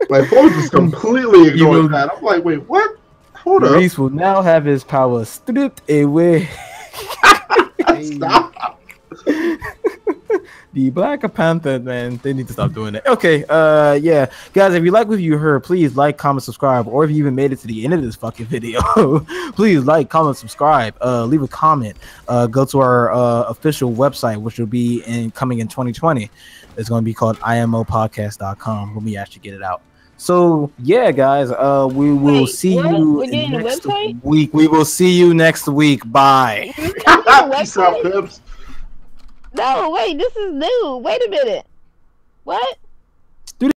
My phone just completely ignored that. I'm like, wait, what? Hold up. Maurice will now have his power stripped away. Stop. The Black Panther, man, they need to stop doing that. Okay, yeah, guys, if you like what you heard, please like, comment, subscribe, or if you even made it to the end of this fucking video, please like, comment, subscribe, leave a comment, go to our official website, which will be coming in 2020. It's going to be called IMOPodcast.com when we actually get it out. So yeah, guys, we will see you next week. We will see you next week. Bye. Peace out, Pips. No, wait, this is new. Wait a minute. What?